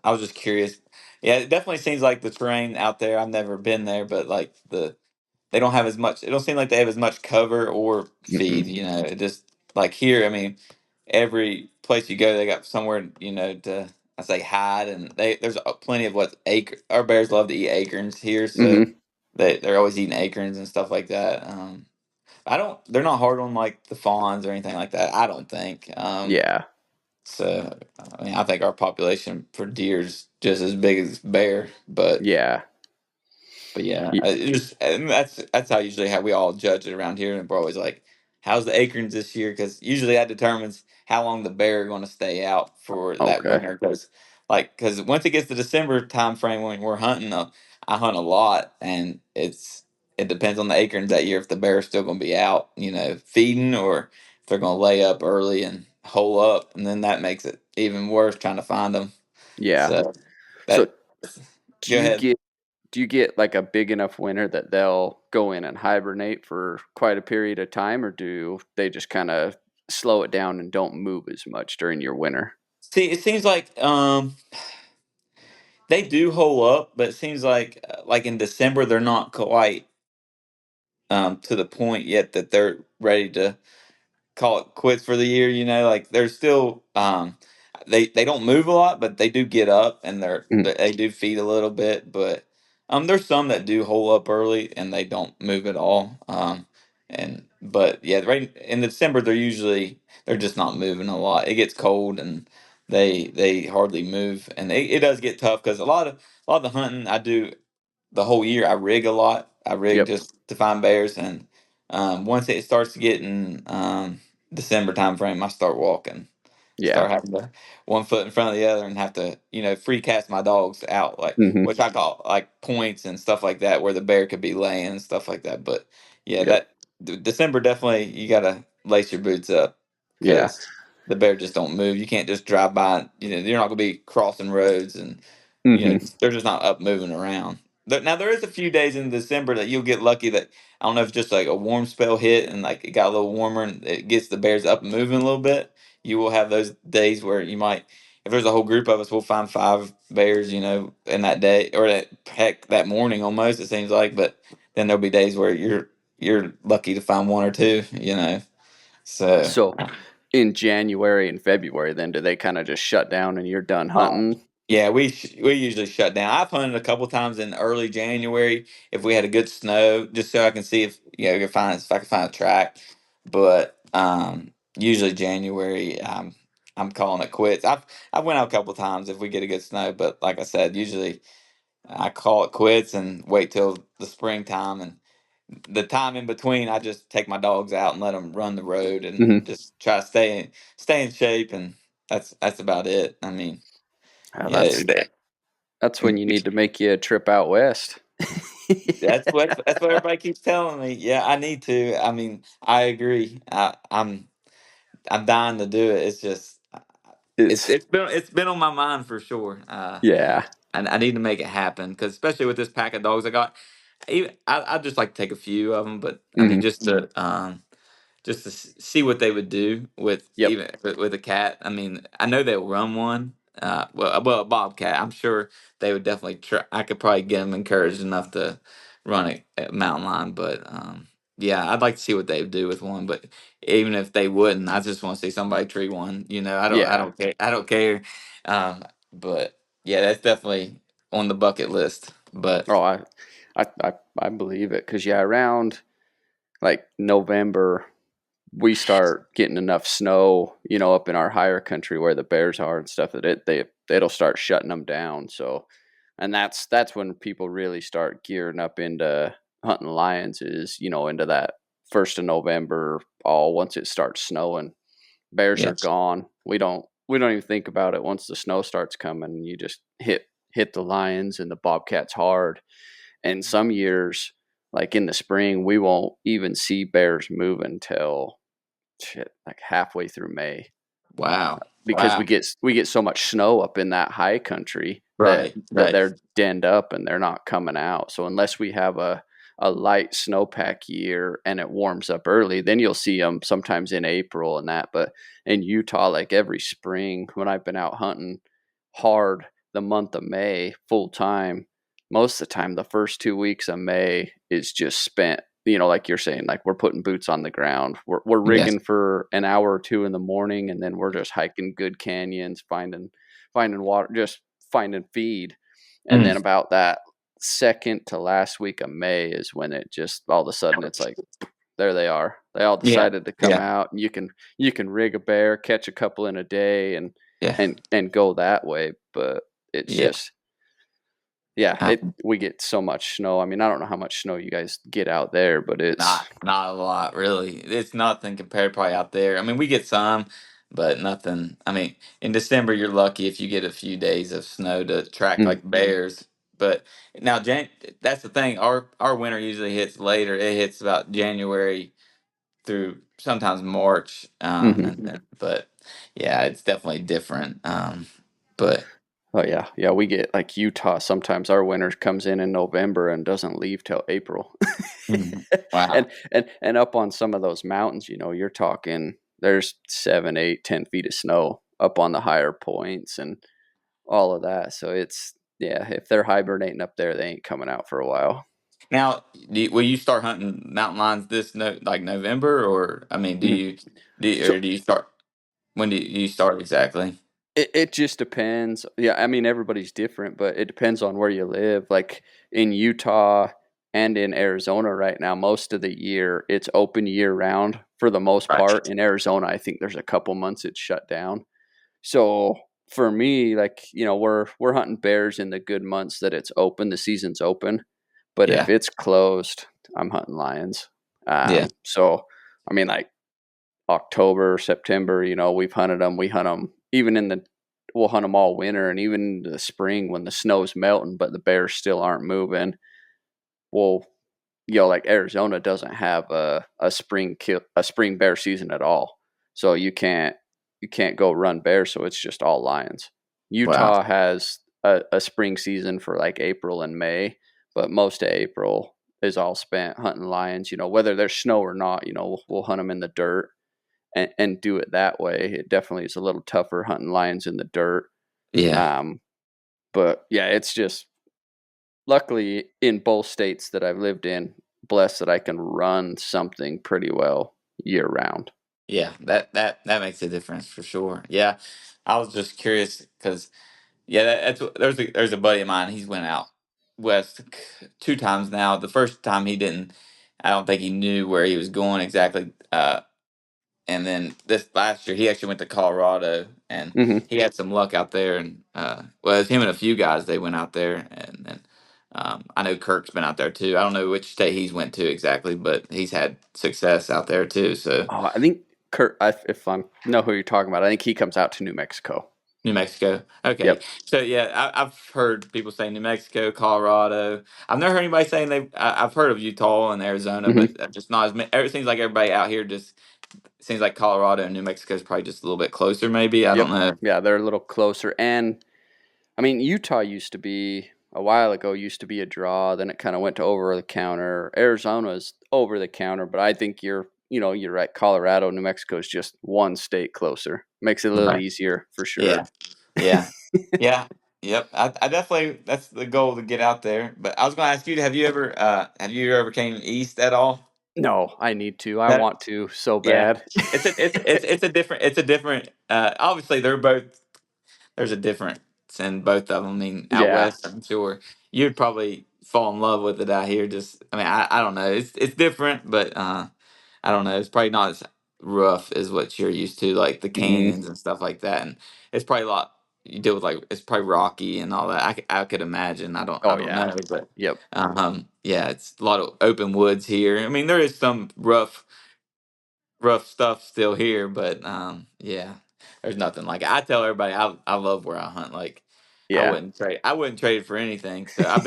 I was just curious. Yeah, it definitely seems like the terrain out there. I've never been there, but like they don't have as much. It don't seem like they have as much cover or feed. Mm-mm. You know, it just like here. I mean, every place you go, they got somewhere. You know, to I say hide, and there's plenty of what acre. Our bears love to eat acorns here, so Mm-hmm. they're always eating acorns and stuff like that. I don't. They're not hard on like the fawns or anything like that. I don't think. Yeah. So I mean, I think our population for deer is just as big as bear, Yeah. but yeah, Y- it just and that's how usually how we all judge it around here, and we're always like, "How's the acorns this year?" Because usually that determines how long the bear are going to stay out for that Okay. winter. Because once it gets to December time frame when we're hunting, I hunt a lot, and it depends on the acorns that year if the bear is still going to be out, feeding, or if they're going to lay up early and hole up, and then that makes it even worse trying to find them. Yeah. So So that do go you ahead. get do you get like a big enough winter that they'll go in and hibernate for quite a period of time, or do they just kind of slow it down and don't move as much during your winter? See, it seems like they do hold up, but it seems like in December they're not quite to the point yet that they're ready to call it quits for the year. Like they're still they don't move a lot, but they do get up and Mhm. they do feed a little bit. But there's some that do hold up early and they don't move at all. And but yeah, right in December they're just not moving a lot. It gets cold and they hardly move, and it does get tough because a lot of the hunting I do the whole year. I rig a lot. I rig Yep. just to find bears, and once it starts getting December time frame, I start walking. Yeah. Start having to one foot in front of the other and have to free cast my dogs out, like Hmm. which I call like points and stuff like that where the bear could be laying and stuff like that. But yeah, Yep. December definitely you gotta lace your boots up Yeah. because the bear just don't move. You can't just drive by. You're not gonna be crossing roads and Hmm. they're just not up moving around. Now there is a few days in December that you'll get lucky that I don't know if just like a warm spell hit and like it got a little warmer and it gets the bears up and moving a little bit. You will have those days where you might, if there's a whole group of us, we'll find five bears, in that day or that morning almost it seems like. But then there'll be days where you're lucky to find one or two. So So in January and February, then do they kind of just shut down and you're done Um, hunting? yeah, we usually shut down. I've hunted a couple times in early January if we had a good snow, just so I can see if I can find a track. But usually January, I'm calling it quits. I've went out a couple times if we get a good snow, but like I said, usually I call it quits and wait till the springtime and the time in between. I just take my dogs out and let them run the road and Hmm. just try to stay in shape, and that's about it. I mean. Oh, Yeah, that's when you need to make you a trip out west. that's what everybody keeps telling me. Yeah, I need to. I mean, I agree. I'm dying to do it. It's just it's It's it's been it's been on my mind for sure. yeah. I need to make it happen because especially with this pack of dogs I got, I just like to take a few of them. But I mean, Hmm. just to just to see what they would do with Yep. even with a cat. I mean, I know they'll run one. Well, a bobcat. I'm sure they would definitely try. I could probably get them encouraged enough to run a mountain lion, but yeah, I'd like to see what they would do with one. But even if they wouldn't, I just want to see somebody tree one. You know, I Yeah. don't care. I don't care. But yeah, that's definitely on the bucket list. But Oh, I believe it because yeah, around like November we start getting enough snow, up in our higher country where the bears are and stuff that it'll start shutting them down. So, and that's when people really start gearing up into hunting lions is into that 1st of November. All once it starts snowing, bears are yes, gone. We don't even think about it once the snow starts coming. You just hit the lions and the bobcats hard. And some years, like in the spring, we won't even see bears moving till like halfway through May wow, because we wow, get so much snow up in that high country that right, right, they're denned up and they're not coming out. So unless we have a light snowpack year and it warms up early, then you'll see them sometimes in April and that. But in Utah, like every spring when I've been out hunting hard the month of May full time, most of the time the first 2 weeks of May is just spent. Like you're saying, like we're putting boots on the ground. We're yes, rigging for an hour or two in the morning, and then we're just hiking good canyons, finding water, just finding feed. And then mm, about that second to last week of May is when it just all of a sudden it's like there they are. They all yeah, decided to come yeah, out, and you can rig a bear, catch a couple in a day, and yeah, and go that way. But it's yeah. just yeah, Uh, we get so much snow. I mean, I don't know how much snow you guys get out there, but it's not a lot, really. It's nothing compared probably out there. I mean, we get some, but nothing. I mean, in December, you're lucky if you get a few days of snow to track mm, like bears. But now, that's the thing. Our winter usually hits later. It hits about January through sometimes March. mhm. But yeah, it's definitely different. But Oh yeah, yeah. We get like Utah. Sometimes our winter comes in November and doesn't leave till April. mhm. and Wow. and up on some of those mountains, you're talking there's 7, 8, 10 feet of snow up on the higher points and all of that. So it's yeah, if they're hibernating up there, they ain't coming out for a while. Now, will you start hunting mountain lions this like November, or I mean, Mhm. So do you start when do you start exactly? it just depends. Yeah, I mean everybody's different, but it depends on where you live. Like in Utah and in Arizona right now, most of the year it's open year round for the most Right. part. In Arizona, I think there's a couple months it's shut down. So for me, like, we're hunting bears in the good months that it's open, the season's open. But if Yeah. it's closed, I'm hunting lions. Yeah. So I mean like October, September, we've hunted them. We hunt them even we'll hunt them all winter and even in the spring when the snow's melting, but the bears still aren't moving. Well, like Arizona doesn't have a spring bear season at all, so you can't go run bears. So it's just all lions. Wow. Utah has a spring season for like April and May, but most of April is all spent hunting lions. Whether there's snow or not, we'll hunt them in the dirt and do it that way. It definitely is a little tougher hunting lions in the dirt. Yeah. Um, but yeah, it's just luckily in both states that I've lived in, blessed that I can run something pretty well year round. Yeah. That makes a difference for sure. Yeah. I was just curious because yeah, there's a buddy of mine. He's went out west 2 times now. The first time he didn't. I don't think he knew where he was going exactly. And then this last year he actually went to Colorado and Hmm. he had some luck out there and well, it was him and a few guys they went out there and then I know Kirk's been out there too. I don't know which state he's went to exactly, but he's had success out there too. So Oh, I think Kurt. If I know who you're talking about, I think he comes out to New Mexico. New Mexico. Okay. Yep. So yeah, I've heard people say New Mexico, Colorado. I've never heard anybody saying I've heard of Utah and Arizona, Hmm. but just not as many. It seems like everybody out here just it seems like Colorado and New Mexico is probably just a little bit closer. Maybe I don't Yep. know. Yeah, they're a little closer. And I mean, Utah used to be a while ago used to be a draw. Then it kind of went to over the counter. Arizona's over the counter, but I think you're right. Colorado, New Mexico is just one state closer. Makes it a little Right. easier for Yeah. sure. Yeah. Yeah. Yep. I definitely that's the goal to get out there. But I was going to ask you, have you ever came east at all? No, I need to. I That want to so yeah. bad. It's a different obviously they're both there's a difference in both of them. I mean, out Yeah. west, I'm sure you'd probably fall in love with it out here. Just, I mean, I don't know. It's different, but I don't know. It's probably not as rough as what you're used to, like the Hmm. canyons and stuff like that. And it's probably a lot you deal with, like it's probably rocky and all that. I could imagine. I Oh don't yeah. know, but Yep. yeah, it's a lot of open woods here. I mean, there is some rough stuff still here, but yeah, there's nothing like it. I tell everybody I love where I hunt. Like Yeah. I wouldn't trade it for anything. So I've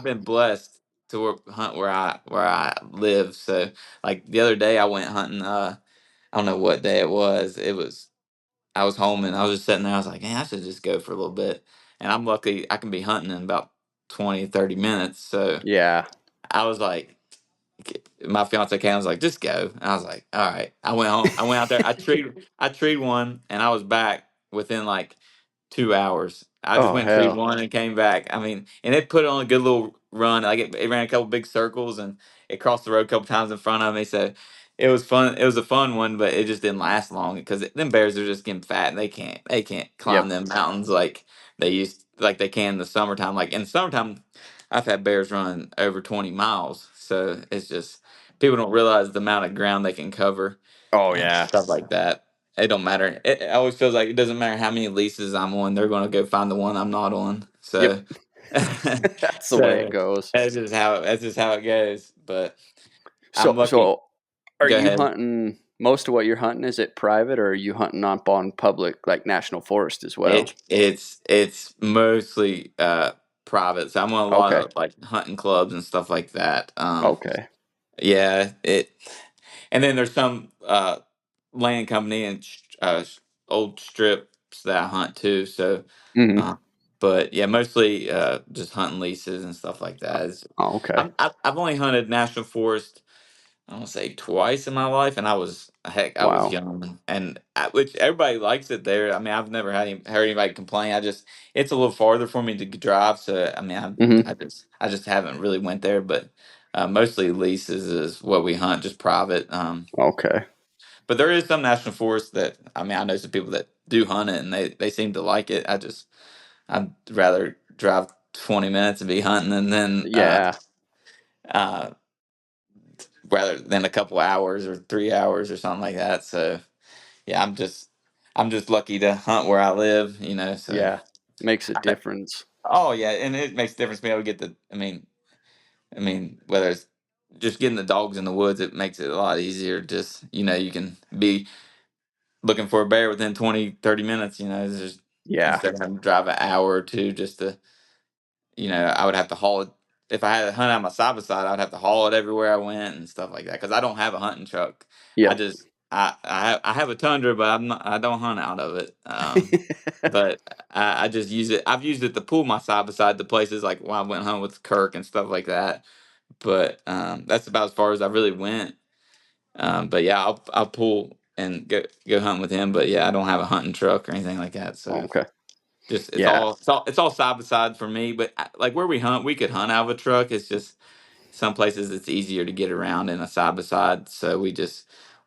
been blessed to hunt where I live. So like the other day I went hunting. I don't know what day it was. I was home and I was just sitting there. I was like, man, I should just go for a little bit. And I'm lucky I can be hunting in about 20 30 minutes. So Yeah. I was like, my fiance came. I was like, just go. And I was like, all right. I went home. I went out there. I treed one, and I was back within like 2 hours. I just Oh went and treed hell. one and came back. I mean, and it put on a good little run. Like it ran a couple big circles and it crossed the road a couple times in front of me. So it was fun. It was a fun one, but it just didn't last long because them bears are just getting fat and they can't climb Yep. them mountains like they can in the summertime. Like in the summertime, I've had bears run over 20 miles. So it's just people don't realize the amount of ground they can cover Oh and yeah. stuff like that. It don't matter. It always feels like it doesn't matter how many leases I'm on. They're going to go find the one I'm not on. Yep. So, That's the way it so goes. that's just how it goes. But I'm So lucky. so are Go you ahead. hunting most of what you're hunting, is it private or are you hunting up on public like national forest as well? It's mostly private. So I'm on a lot Okay. of like hunting clubs and stuff like that. Okay. Yeah, and then there's some land company and old strips that I hunt too. So, Hmm. uh, but yeah, mostly just hunting leases and stuff like that. Oh, okay. I've only hunted national forest. I want to say twice in my life, and I was Wow. young, and which everybody likes it there. I mean, I've never heard anybody complain. It's a little farther for me to drive, so I mean, Hmm. I just haven't really went there, but mostly leases is what we hunt, just private. Okay. But there is some national forests that I mean I know some people that do hunt it and they seem to like it. I'd rather drive 20 minutes and be hunting and then Yeah. uh rather than a couple hours or 3 hours or something like that. So yeah, I'm just lucky to hunt where I live, so Yeah. Makes a I- difference. oh yeah, and it makes a difference being able to get I mean whether it's just getting the dogs in the woods, it makes it a lot easier. Just you can be looking for a bear within 20 30 minutes. It's just Yeah. instead of having to drive an hour or two just to, I would have to haul it. If I had a hunt on my side by side, I'd have to haul it everywhere I went and stuff like that because I don't have a hunting truck. I Yep. just I have a Tundra, but I don't hunt out of it. But I just use it. I've used it to pull my side by side to places like when I went hunting with Kirk and stuff like that. But that's about as far as I really went. But yeah, I'll pull and go hunt with him. But yeah, I don't have a hunting truck or anything like that. So Okay. just Yeah. it's all side by side for me. But like where we hunt, we could hunt out of a truck. It's just some places it's easier to get around in a side by side. So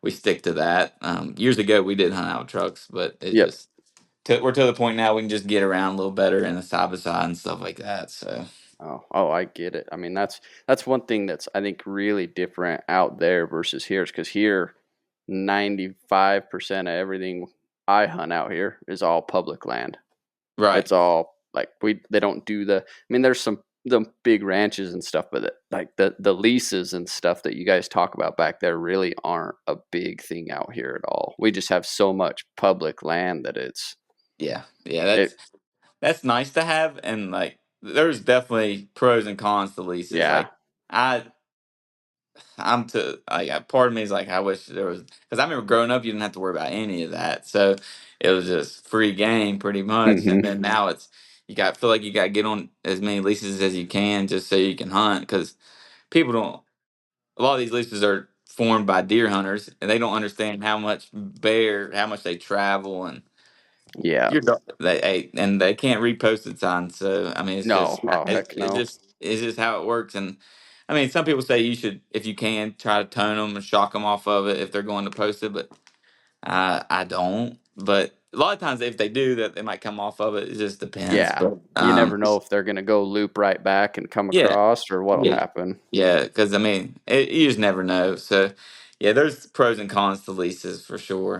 we stick to that. Years ago we did hunt out trucks, but it Yep. just we're to the point now we can just get around a little better in a side by side and stuff like that. So Oh, I get it. I mean, that's one thing that's I think really different out there versus here, is because here, 95% of everything I hunt out here is all public land. right, It's all like they don't do the. I mean, there's some the big ranches and stuff, but like the leases and stuff that you guys talk about back there really aren't a big thing out here at all. We just have so much public land that yeah, yeah. it. That's nice to have, and like there's definitely pros and cons to leases. Yeah. Like I I'm to like part of me is like I wish there was because I remember growing up you didn't have to worry about any of that, so it was just free game pretty much. And Hmm. then now it's feel like you got to get on as many leases as you can just so you can hunt because people don't. A lot of these leases are formed by deer hunters, and they don't understand how much they travel, and Yeah. and they can't read posted signs. So I mean, it's No. just Oh, heck no. it's just how it works. And I mean, some people say you should, if you can, try to tone them and shock them off of it if they're going to post it, but I don't. But a lot of times, if they do, that they might come off of it. It just depends. Yeah. But You never know if they're going to go loop right back and come yeah, across or what'll yeah. happen. Yeah, because I mean, you just never know. So, yeah, there's pros and cons to leases for sure.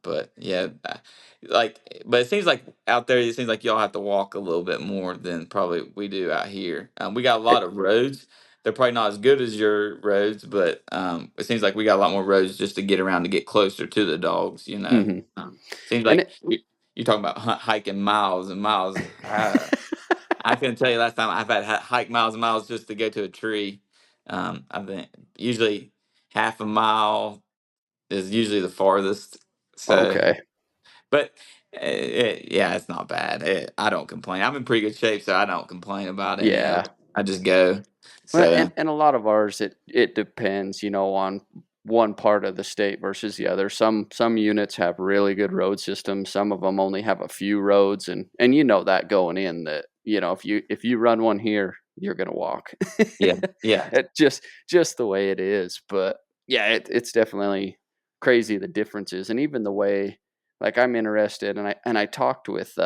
But yeah, but it seems like out there, it seems like y'all have to walk a little bit more than probably we do out here. We got a lot of roads. They're probably not as good as your roads, but it seems like we got a lot more roads just to get around to get closer to the dogs. Hmm. Seems And like you're talking about hiking miles and miles. I couldn't tell you last time I've had hike miles and miles just to go to a tree. I've been usually half a mile is usually the farthest. So, okay. but yeah, it's not bad. I don't complain. I'm in pretty good shape, so I don't complain about any of Yeah. it. I just go. Well, So and a lot of ours, it depends, on one part of the state versus the other. Some units have really good road systems. Some of them only have a few roads, and that going in that if you run one here, you're gonna walk. yeah, yeah, It just the way it is. But yeah, it's definitely crazy the differences, and even the way. Like I'm interested, and I talked with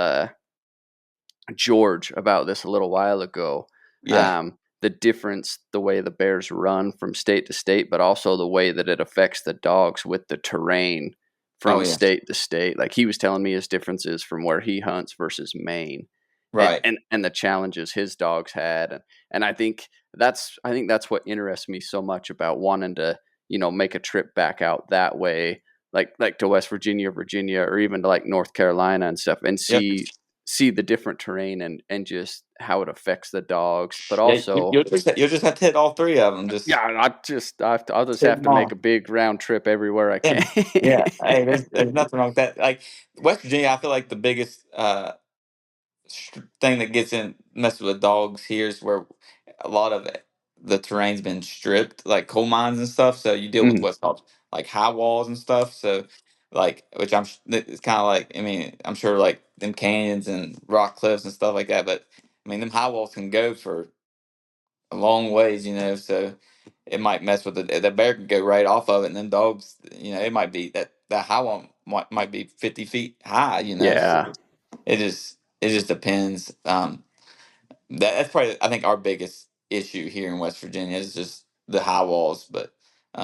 George about this a little while ago. yeah. The difference, the way the bears run from state to state, but also the way that it affects the dogs with the terrain Oh from yeah, state to state. Like he was telling me his differences from where he hunts versus Maine, and right. and, and the challenges his dogs had, and I think that's what interests me so much about wanting to make a trip back out that way, like to West Virginia, Virginia, or even to like North Carolina and stuff, and Yep. see the different terrain and just how it affects the dogs. But Yeah, also, you'll just have to hit all three of them. yeah, Just I'll just hit have them to make all. a big round trip everywhere I Yeah, can. yeah. Hey, there's nothing wrong with that. Like West Virginia, I feel like the biggest thing that gets in messing with dogs here is where a lot of the terrain's been stripped, like coal mines and stuff. So you deal with Mhm. what's called like high walls and stuff. So like, which it's kind of like, I mean, I'm sure like them canyons and rock cliffs and stuff like that. But I mean, them high walls can go for a long ways, so it might mess with the bear could go right off of it, and then dogs, it might be that high one might be 50 feet high, Yeah. so it just depends. That's probably, I think, our biggest issue here in West Virginia is just the high walls, but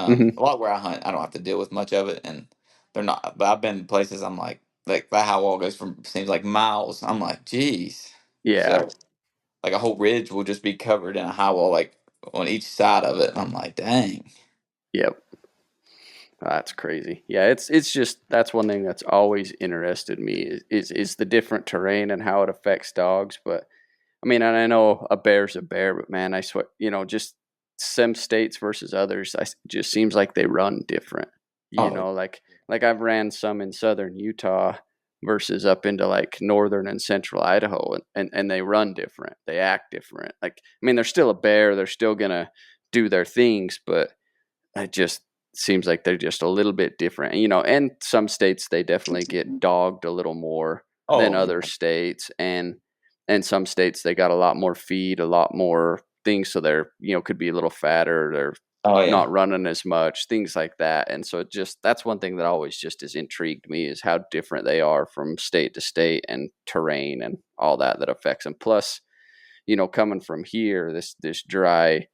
Hmm. a lot where I hunt, I don't have to deal with much of it, and they're not. But I've been in places I'm like that high wall goes from seems like miles. I'm like, geez. Yeah. So like a whole ridge will just be covered in a high wall, like on each side of it. And I'm like, dang. Yep. That's crazy. Yeah, it's just that's one thing that's always interested me is the different terrain and how it affects dogs. But I mean, and I know a bear's a bear, but man, I swear, just some states versus others, just seems like they run different. Oh, Like I've ran some in southern Utah versus up into like northern and central Idaho, and they run different. They act different. Like I mean, they're still a bear. They're still gonna do their things, but it just seems like they're just a little bit different. And some states they definitely get dogged a little more than oh, other states, and some states they got a lot more feed, a lot more things, so they're could be a little fatter, they're oh yeah. not running as much, things like that. And so it just that's one thing that always just has intrigued me is how different they are from state to state and terrain and all that affects them. Plus, coming from here, this dry,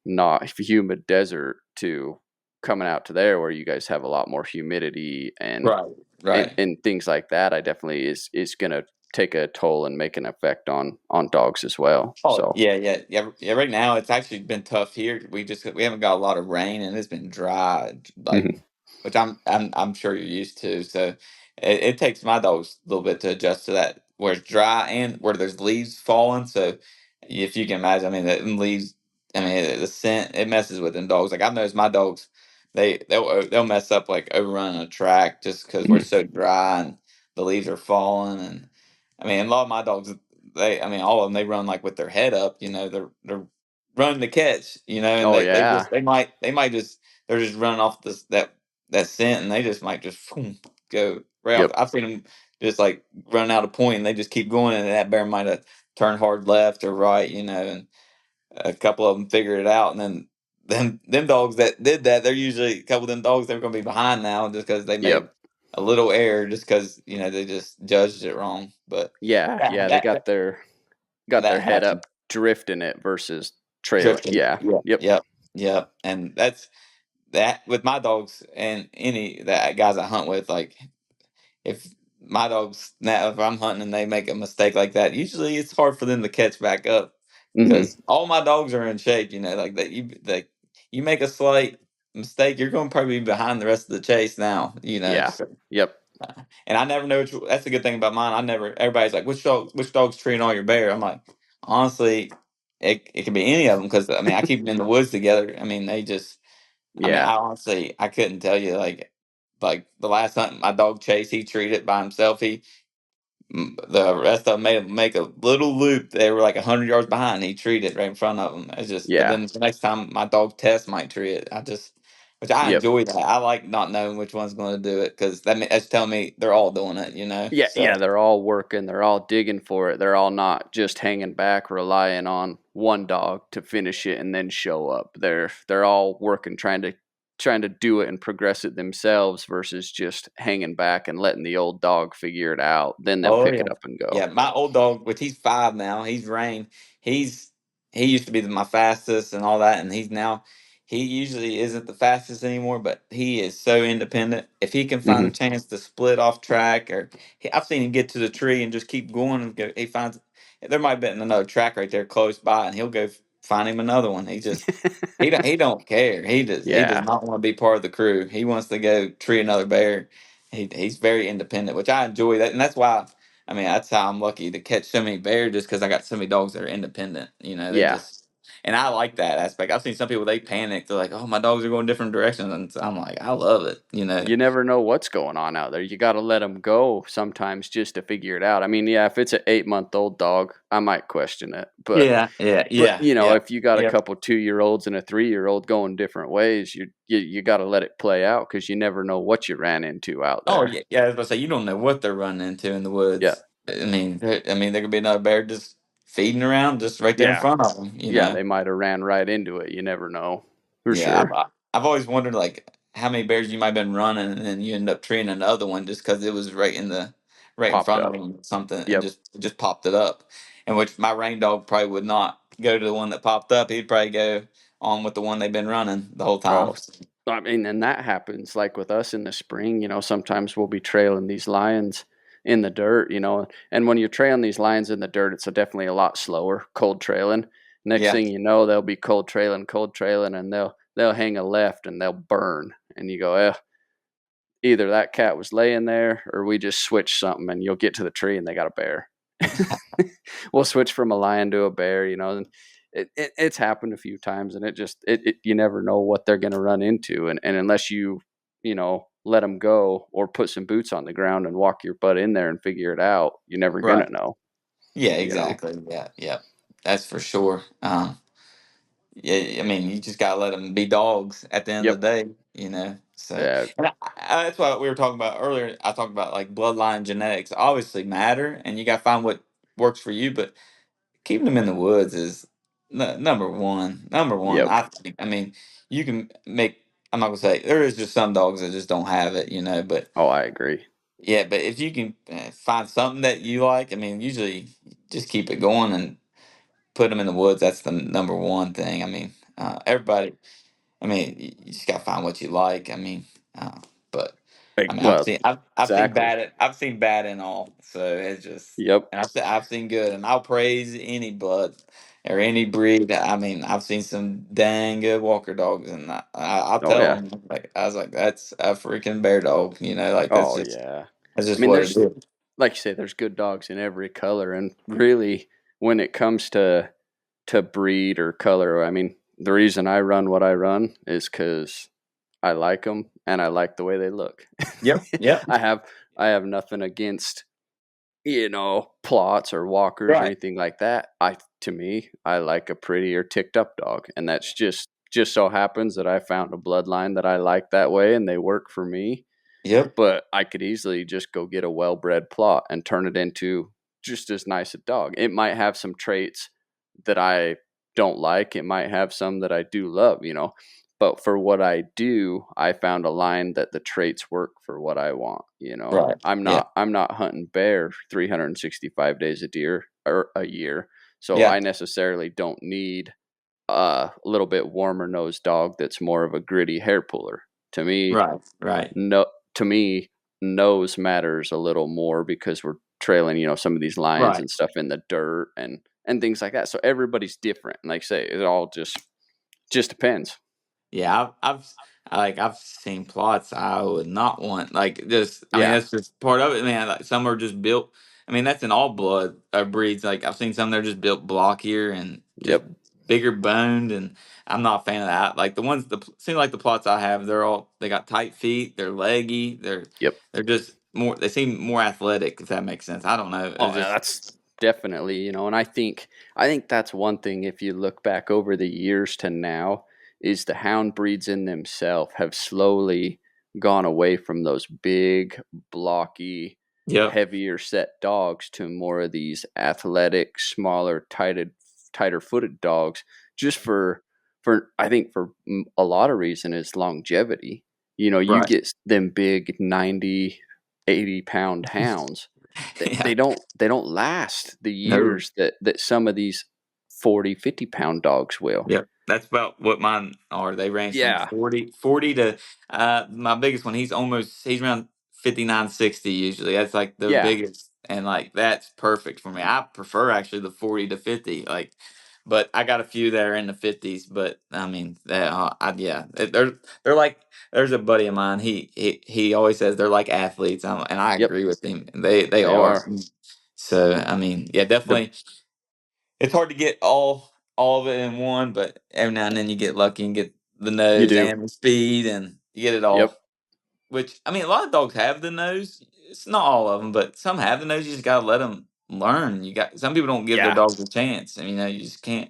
not humid desert, to coming out to there where you guys have a lot more humidity and Right, and, right. and things like that, I definitely is going to take a toll and make an effect on dogs as well. Oh So, yeah, yeah, yeah, yeah. Right now, it's actually been tough here. We haven't got a lot of rain, and it's been dry, like, mhm. which I'm sure you're used to. So it takes my dogs a little bit to adjust to that, where it's dry and where there's leaves falling. So if you can imagine, I mean, the leaves, I mean, the scent, it messes with them dogs. Like I've noticed my dogs, they'll mess up like overrunning a track just because we're Mhm. so dry and the leaves are falling. And I mean, a lot of my dogs, I mean, all of them, they run like with their head up. They're running to catch. Oh And yeah. they might just they're just running off that scent, and they just might just go right off. Yep. I've seen them just like run out of point, and they just keep going, and that bear might have turned hard left or right, and a couple of them figured it out, and then them dogs that did that, they're usually a couple of them dogs they're going to be behind now just because they Yep. made a little error just because they just judged it wrong. But Yeah. yeah, Yeah. They that got their that head happened. up, drifting it versus trailing. Drifting. Yeah. Yeah. Yep. Yep. Yep. And that's that with my dogs and any that guys I hunt with. Like if my dogs now, if I'm hunting and they make a mistake like that, usually it's hard for them to catch back up Hmm. because all my dogs are in shape. Like that you make a slight mistake, you're going to probably be behind the rest of the chase now. Yeah. So, Yep. and I never know that's a good thing about mine. I never everybody's like which dog's treating all your bear. I'm like honestly, it could be any of them because I mean I keep them in the woods together. I mean they just I mean Yeah. I honestly I couldn't tell you like the last hunt my dog Chase he treated by himself. The rest of them made him make a little loop. They were like 100 yards behind. He treated right in front of them. It's just, but Yeah. then the next time my dog Tess might treat it, which I Yep. enjoy that. I like not knowing which one's going to do it because that's telling me they're all doing it. Yeah, So, yeah, they're all working, they're all digging for it. They're all not just hanging back relying on one dog to finish it and then show up. They're all working trying to do it and progress it themselves versus just hanging back and letting the old dog figure it out. Then they'll oh pick yeah, it up and go. yeah. My old dog, which he's 5 now, he's Rain. He's he used to be my fastest and all that, and he usually isn't the fastest anymore, but he is so independent. If he can find a Mhm. chance to split off track, or I've seen him get to the tree and just keep going and go. He finds there might be another track right there close by, and he'll go find him another one. He don't care. He does Yeah. not want to be part of the crew. He wants to go tree another bear. He's very independent, which I enjoy that, and that's why. I mean, that's how I'm lucky to catch so many bears, just because I got so many dogs that are independent. They Yeah. just, and I like that aspect. I've seen some people they panic. They're like, "Oh, my dogs are going different directions," and so I'm like, I love it. You never know what's going on out there. You got to let them go sometimes just to figure it out. I mean, yeah, if it's an 8-month-old dog, I might question it. But Yeah, yeah, but yeah, yeah, if you got a yeah. couple 2-year-olds and a 3-year-old going different ways, you got to let it play out because you never know what you ran into out Oh there. yeah, yeah. I was about to say you don't know what they're running into in the Yeah, woods. I mean, there could be another bear just feeding around, just right there in yeah, front of them. yeah. They might have ran right into it. You never know for Yeah, sure. I've always wondered like how many bears you might have been running, and then you end up treeing another one just because it was right in Popped front of up. them or something, and Yep. just popped it up. And which my rain dog probably would not go to the one that popped up. He'd probably go on with the one they've been running the whole time. Oh, I mean, and that happens like with us in the spring. Sometimes we'll be trailing these lions in the dirt. And when you're trailing these lions in the dirt, it's definitely a lot slower, cold trailing. Next Yeah, thing you know, they'll be cold trailing, and they'll hang a left and they'll burn. And you go, either that cat was laying there or we just switched something, and you'll get to the tree and they got a bear. We'll switch from a lion to a bear, and it's happened a few times, and you never know what they're going to run into, and unless let them go or put some boots on the ground and walk your butt in there and figure it out, you're never going right. to know, Yeah, you know. exactly. Yeah, yeah. That's for sure. Yeah, I mean, you just gotta let them be dogs at the end of Yep. the day. So, Yeah. and that's what we were talking about earlier. I talked about like bloodline genetics obviously matter, and you gotta find what works for you. But keeping them in the woods is number one. Number one, Yep. I think. I mean, you can make. I'm not gonna say there is just some dogs that just don't have it. But Oh, I agree. yeah, but if you can find something that you like, I mean, usually just keep it going and put them in the woods. That's the number one thing. I mean, everybody. I mean, you just gotta find what you like. I mean, but I mean, Well, exactly. I've seen bad in all. So it's just, Yep. and I've seen good, and I'll praise any blood or any breed. I mean, I've seen some dang good Walker dogs, and I'll Oh tell yeah. them like I was like, that's a freaking bear dog. Like Oh yeah. that's I just mean, what it is. like you say, there's good dogs in every color, and really, when it comes to breed or color, I mean, the reason I run what I run is because I like them and I like the way they look. Yep. Yep. I have I have nothing against plots or walkers or Right. anything like that. To me, I like a pretty or ticked up dog, and that's just just so happens that I found a bloodline that I like that way and they work for me. Yep. But I could easily just go get a well-bred plot and turn it into just as nice a dog. It might have some traits that I don't like. It might have some that I do love, But for what I do, I found a line that the traits work for what I want. Right. I'm Yeah. not I'm not hunting bear 365 days a year. So Yeah. I necessarily don't need a little bit warmer nosed dog that's more of a gritty hair puller. To me, Right. Right. no to me, nose matters a little more because we're trailing, some of these lines Right. and stuff in the dirt and things like that. So everybody's different. And like I say, it all just depends. Yeah, I've seen plots I would not want. Like just, I mean, Yeah. that's just part of it, man. Like some are just built. I mean, that's in all blood breeds. Like I've seen some that are just built blockier and just Yep. bigger boned, and I'm not a fan of that. Like the ones, seem like the plots I have, they got tight feet, they're leggy, Yep. they're just more. They seem more athletic, if that makes sense. I don't know. It's Oh yeah, just that's definitely, and I think that's one thing if you look back over the years to now is the hound breeds in themselves have slowly gone away from those big, blocky, yep, heavier set dogs to more of these athletic, smaller, tighter footed dogs just for I think for a lot of reason is longevity. You right, get them big 90, 80 pound hounds they, yeah. they don't last the No. years that some of these 40, 50 pound dogs will. Yep. That's about what mine are. They range from Yeah. 40 to my biggest one, he's around 59, 60 usually. That's like the Yeah. biggest, and like that's perfect for me. I prefer actually the 40 to 50. Like but I got a few that are in the 50s, but I mean, yeah, they're like there's a buddy of mine. He always says they're like athletes, and I Yep. agree with him. They They are. are. So I mean, yeah, The definitely it's hard to get all of it in one, but every now and then you get lucky and get the you nose do. and the speed, and you get it Yep. all. Which I mean, a lot of dogs have the nose. It's not all of them, but some have the nose. You just gotta let them learn. You got some people don't give their Yeah. dogs a chance, and you just can't.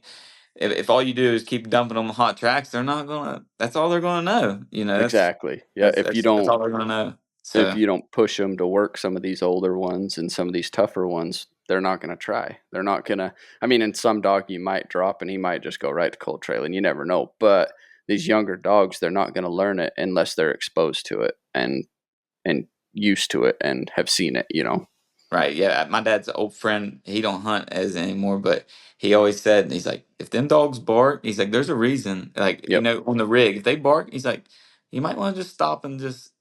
If all you do is keep dumping them hot tracks, they're not gonna. That's all they're gonna know. Exactly. Yeah. That's that's all they're gonna know. If So you don't push them to work some of these older ones and some of these tougher ones, they're not going to try. They're not going to. I mean, in some dog you might drop and he might just go right to cold trail, and you never know. But these younger dogs, they're not going to learn it unless they're exposed to it and used to it and have seen it. right, yeah. My dad's an old friend. He don't hunt as anymore, but he always said, he's like, if them dogs bark, he's like, there's a reason. Like, Yep. on the rig, if they bark, he's like, you might want to just stop and just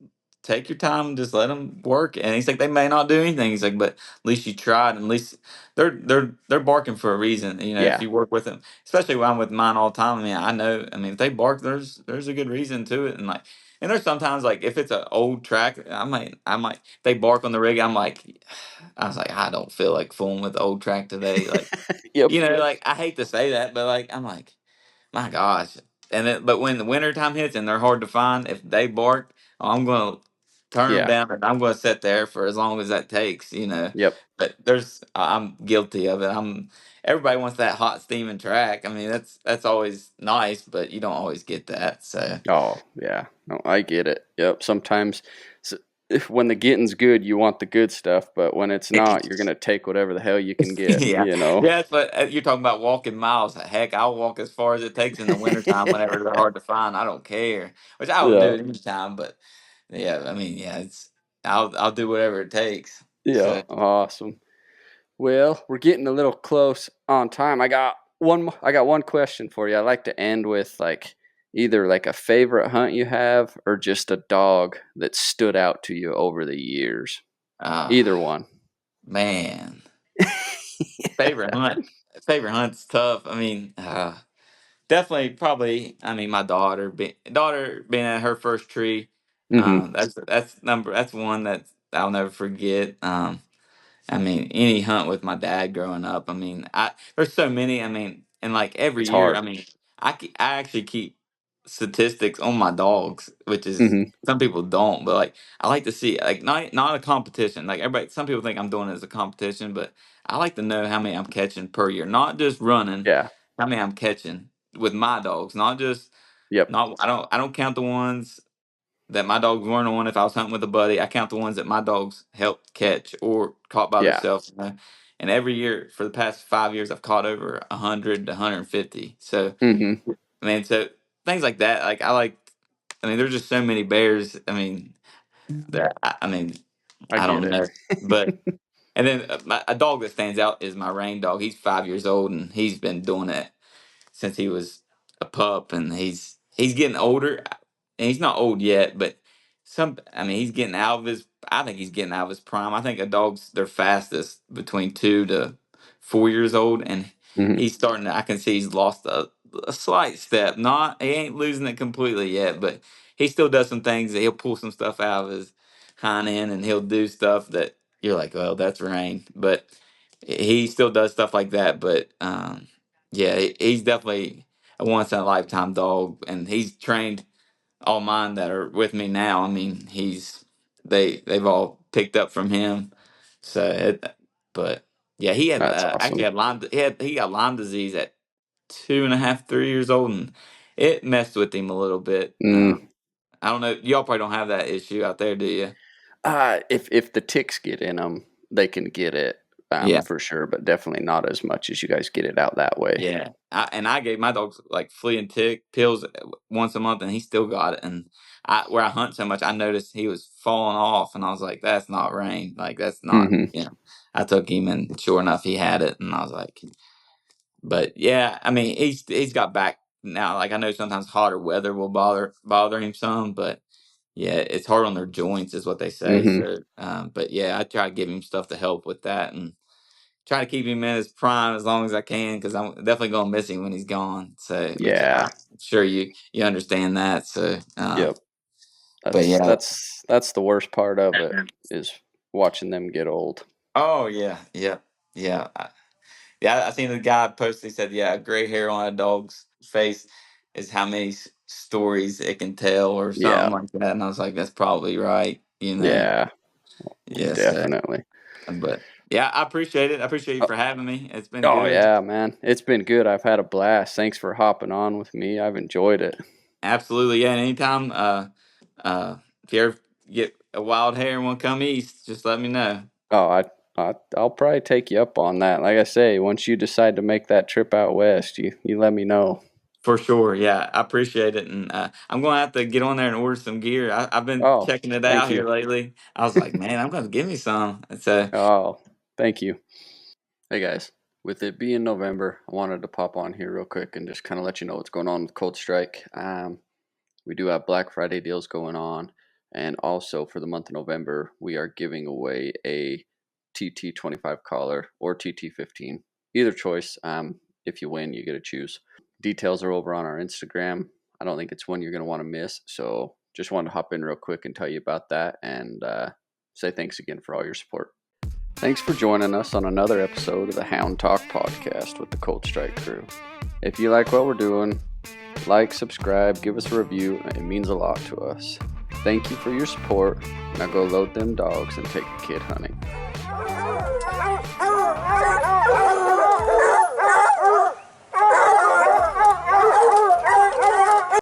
take your time and just let them work. And he's like, they may not do anything. He's like, but at least you tried. And at least they're barking for a reason. If Yeah. you work with them, especially when I'm with mine all the time. I mean, I know. I mean, if they bark, there's a good reason to it. And like, and there's sometimes like if it's an old track, I might they bark on the rig. I'm like, I was like, I don't feel like fooling with the old track today. Like, Yep. like I hate to say that, but like I'm like, my gosh. But when the winter time hits and they're hard to find, if they bark, I'm gonna turn them Yeah. down and I'm gonna sit there for as long as that takes. Yep. But I'm guilty of it. Everybody wants that hot steaming track. I mean, that's always nice, but you don't always get that. So Oh, yeah. No, I get it. Yep. Sometimes if when the getting's good, you want the good stuff, but when it's not, you're going to take whatever the hell you can get, yeah, yeah. But you're talking about walking miles. Heck, I'll walk as far as it takes in the wintertime whenever they're hard to find. I don't care, which I would do Yeah. it anytime. But yeah, I mean, yeah, I'll do whatever it takes. Yeah. So Awesome. Well, we're getting a little close on time. I got one question for you. I like to end with like either like a favorite hunt you have or just a dog that stood out to you over the years. uh Either one. man, favorite hunt. Favorite hunt's tough. I mean, definitely probably. I mean, my daughter being at her first tree. Mhm. That's one that I'll never forget. I mean, any hunt with my dad growing up. I mean, there's so many. I mean, and like every It's year, I hard. mean, I actually keep statistics on my dogs, which is Mhm. some people don't, but like I like to see like not a competition. Like everybody, some people think I'm doing it as a competition, but I like to know how many I'm catching per year, not just running. Yeah. How many I'm catching with my dogs, not just Yep. not. I don't count the ones that my dogs weren't on. If I was hunting with a buddy, I count the ones that my dogs helped catch or caught by Yeah. themselves. And every year for the past 5 years, I've caught over 100 to 150. So Mm-hmm. I mean, so things like that. Like I like. I mean, there's just so many bears. I mean, that I mean, I I get don't it. know, but and then a dog that stands out is my rain dog. He's 5 years old and he's been doing it since he was a pup, and he's getting older, and he's not old yet, but I mean, he's getting out of his. I think he's getting out of his prime. I think a dog's their fastest between 2 to 4 years old, and Mm-hmm. he's starting to. I can see he's lost a slight step. Not he ain't losing it completely yet, but he still does some things that he'll pull some stuff out of his hind end, and he'll do stuff that you're like, well, that's Rain, but he still does stuff like that, but yeah, he's definitely a once in a lifetime dog, and he's trained all mine that are with me now. I mean, they've all picked up from him. So, but yeah, he had That's actually awesome. had he got Lyme disease at 2.5, 3 years old, and it messed with him a little bit. Mm. I don't know. Y'all probably don't have that issue out there, do you? If the ticks get in them, they can get it, Yeah. for sure, but definitely not as much as you guys get it out that way. Yeah, I gave my dogs like flea and tick pills once a month, and he still got it. And where I hunt so much, I noticed he was falling off, and I was like, "That's not Rain. Like that's not." Mm-hmm. I took him, and sure enough, he had it, and I was like, "But yeah, I mean, he's got back now. Like I know sometimes hotter weather will bother him some, but yeah, it's hard on their joints, is what they say. Mm-hmm. So, but yeah, I try to give him stuff to help with that, and try to keep him in his prime as long as I can because I'm definitely gonna miss him when he's gone. So, which Yeah. I'm sure you understand that. So, Yep. but That's yeah. that's that's the worst part of it is watching them get old. Oh yeah, yeah, yeah, yeah. I seen the guy post. He said, "Yeah, gray hair on a dog's face is how many stories it can tell, or something Yeah. like that." And I was like, "That's probably right." Yeah. Yes. Definitely. But yeah, I appreciate it. I appreciate you Oh, for having me. It's been oh good. yeah, man. It's been good. I've had a blast. Thanks for hopping on with me. I've enjoyed it. Absolutely, yeah. And anytime, uh, if you ever get a wild hair and want to come east, just let me know. Oh, I'll probably take you up on that. Like I say, once you decide to make that trip out west, you let me know. For sure, yeah. I appreciate it, and I'm gonna have to get on there and order some gear. I've been Oh, checking it thank out you. here lately. I was like, man, I'm gonna give me some. So, Oh, thank you. Hey guys, with it being November, I wanted to pop on here real quick and just kind of let you know what's going on with Cold Strike. We do have Black Friday deals going on, and also for the month of November, we are giving away a TT25 collar or TT15, either choice. If you win, you get to choose. Details are over on our Instagram. I don't think it's one you're going to want to miss, so just wanted to hop in real quick and tell you about that and say thanks again for all your support. Thanks for joining us on another episode of the Hound Talk podcast with the Cold Strike crew. If you like what we're doing, like, subscribe, give us a review. It means a lot to us. Thank you for your support. Now go load them dogs and take a kid hunting.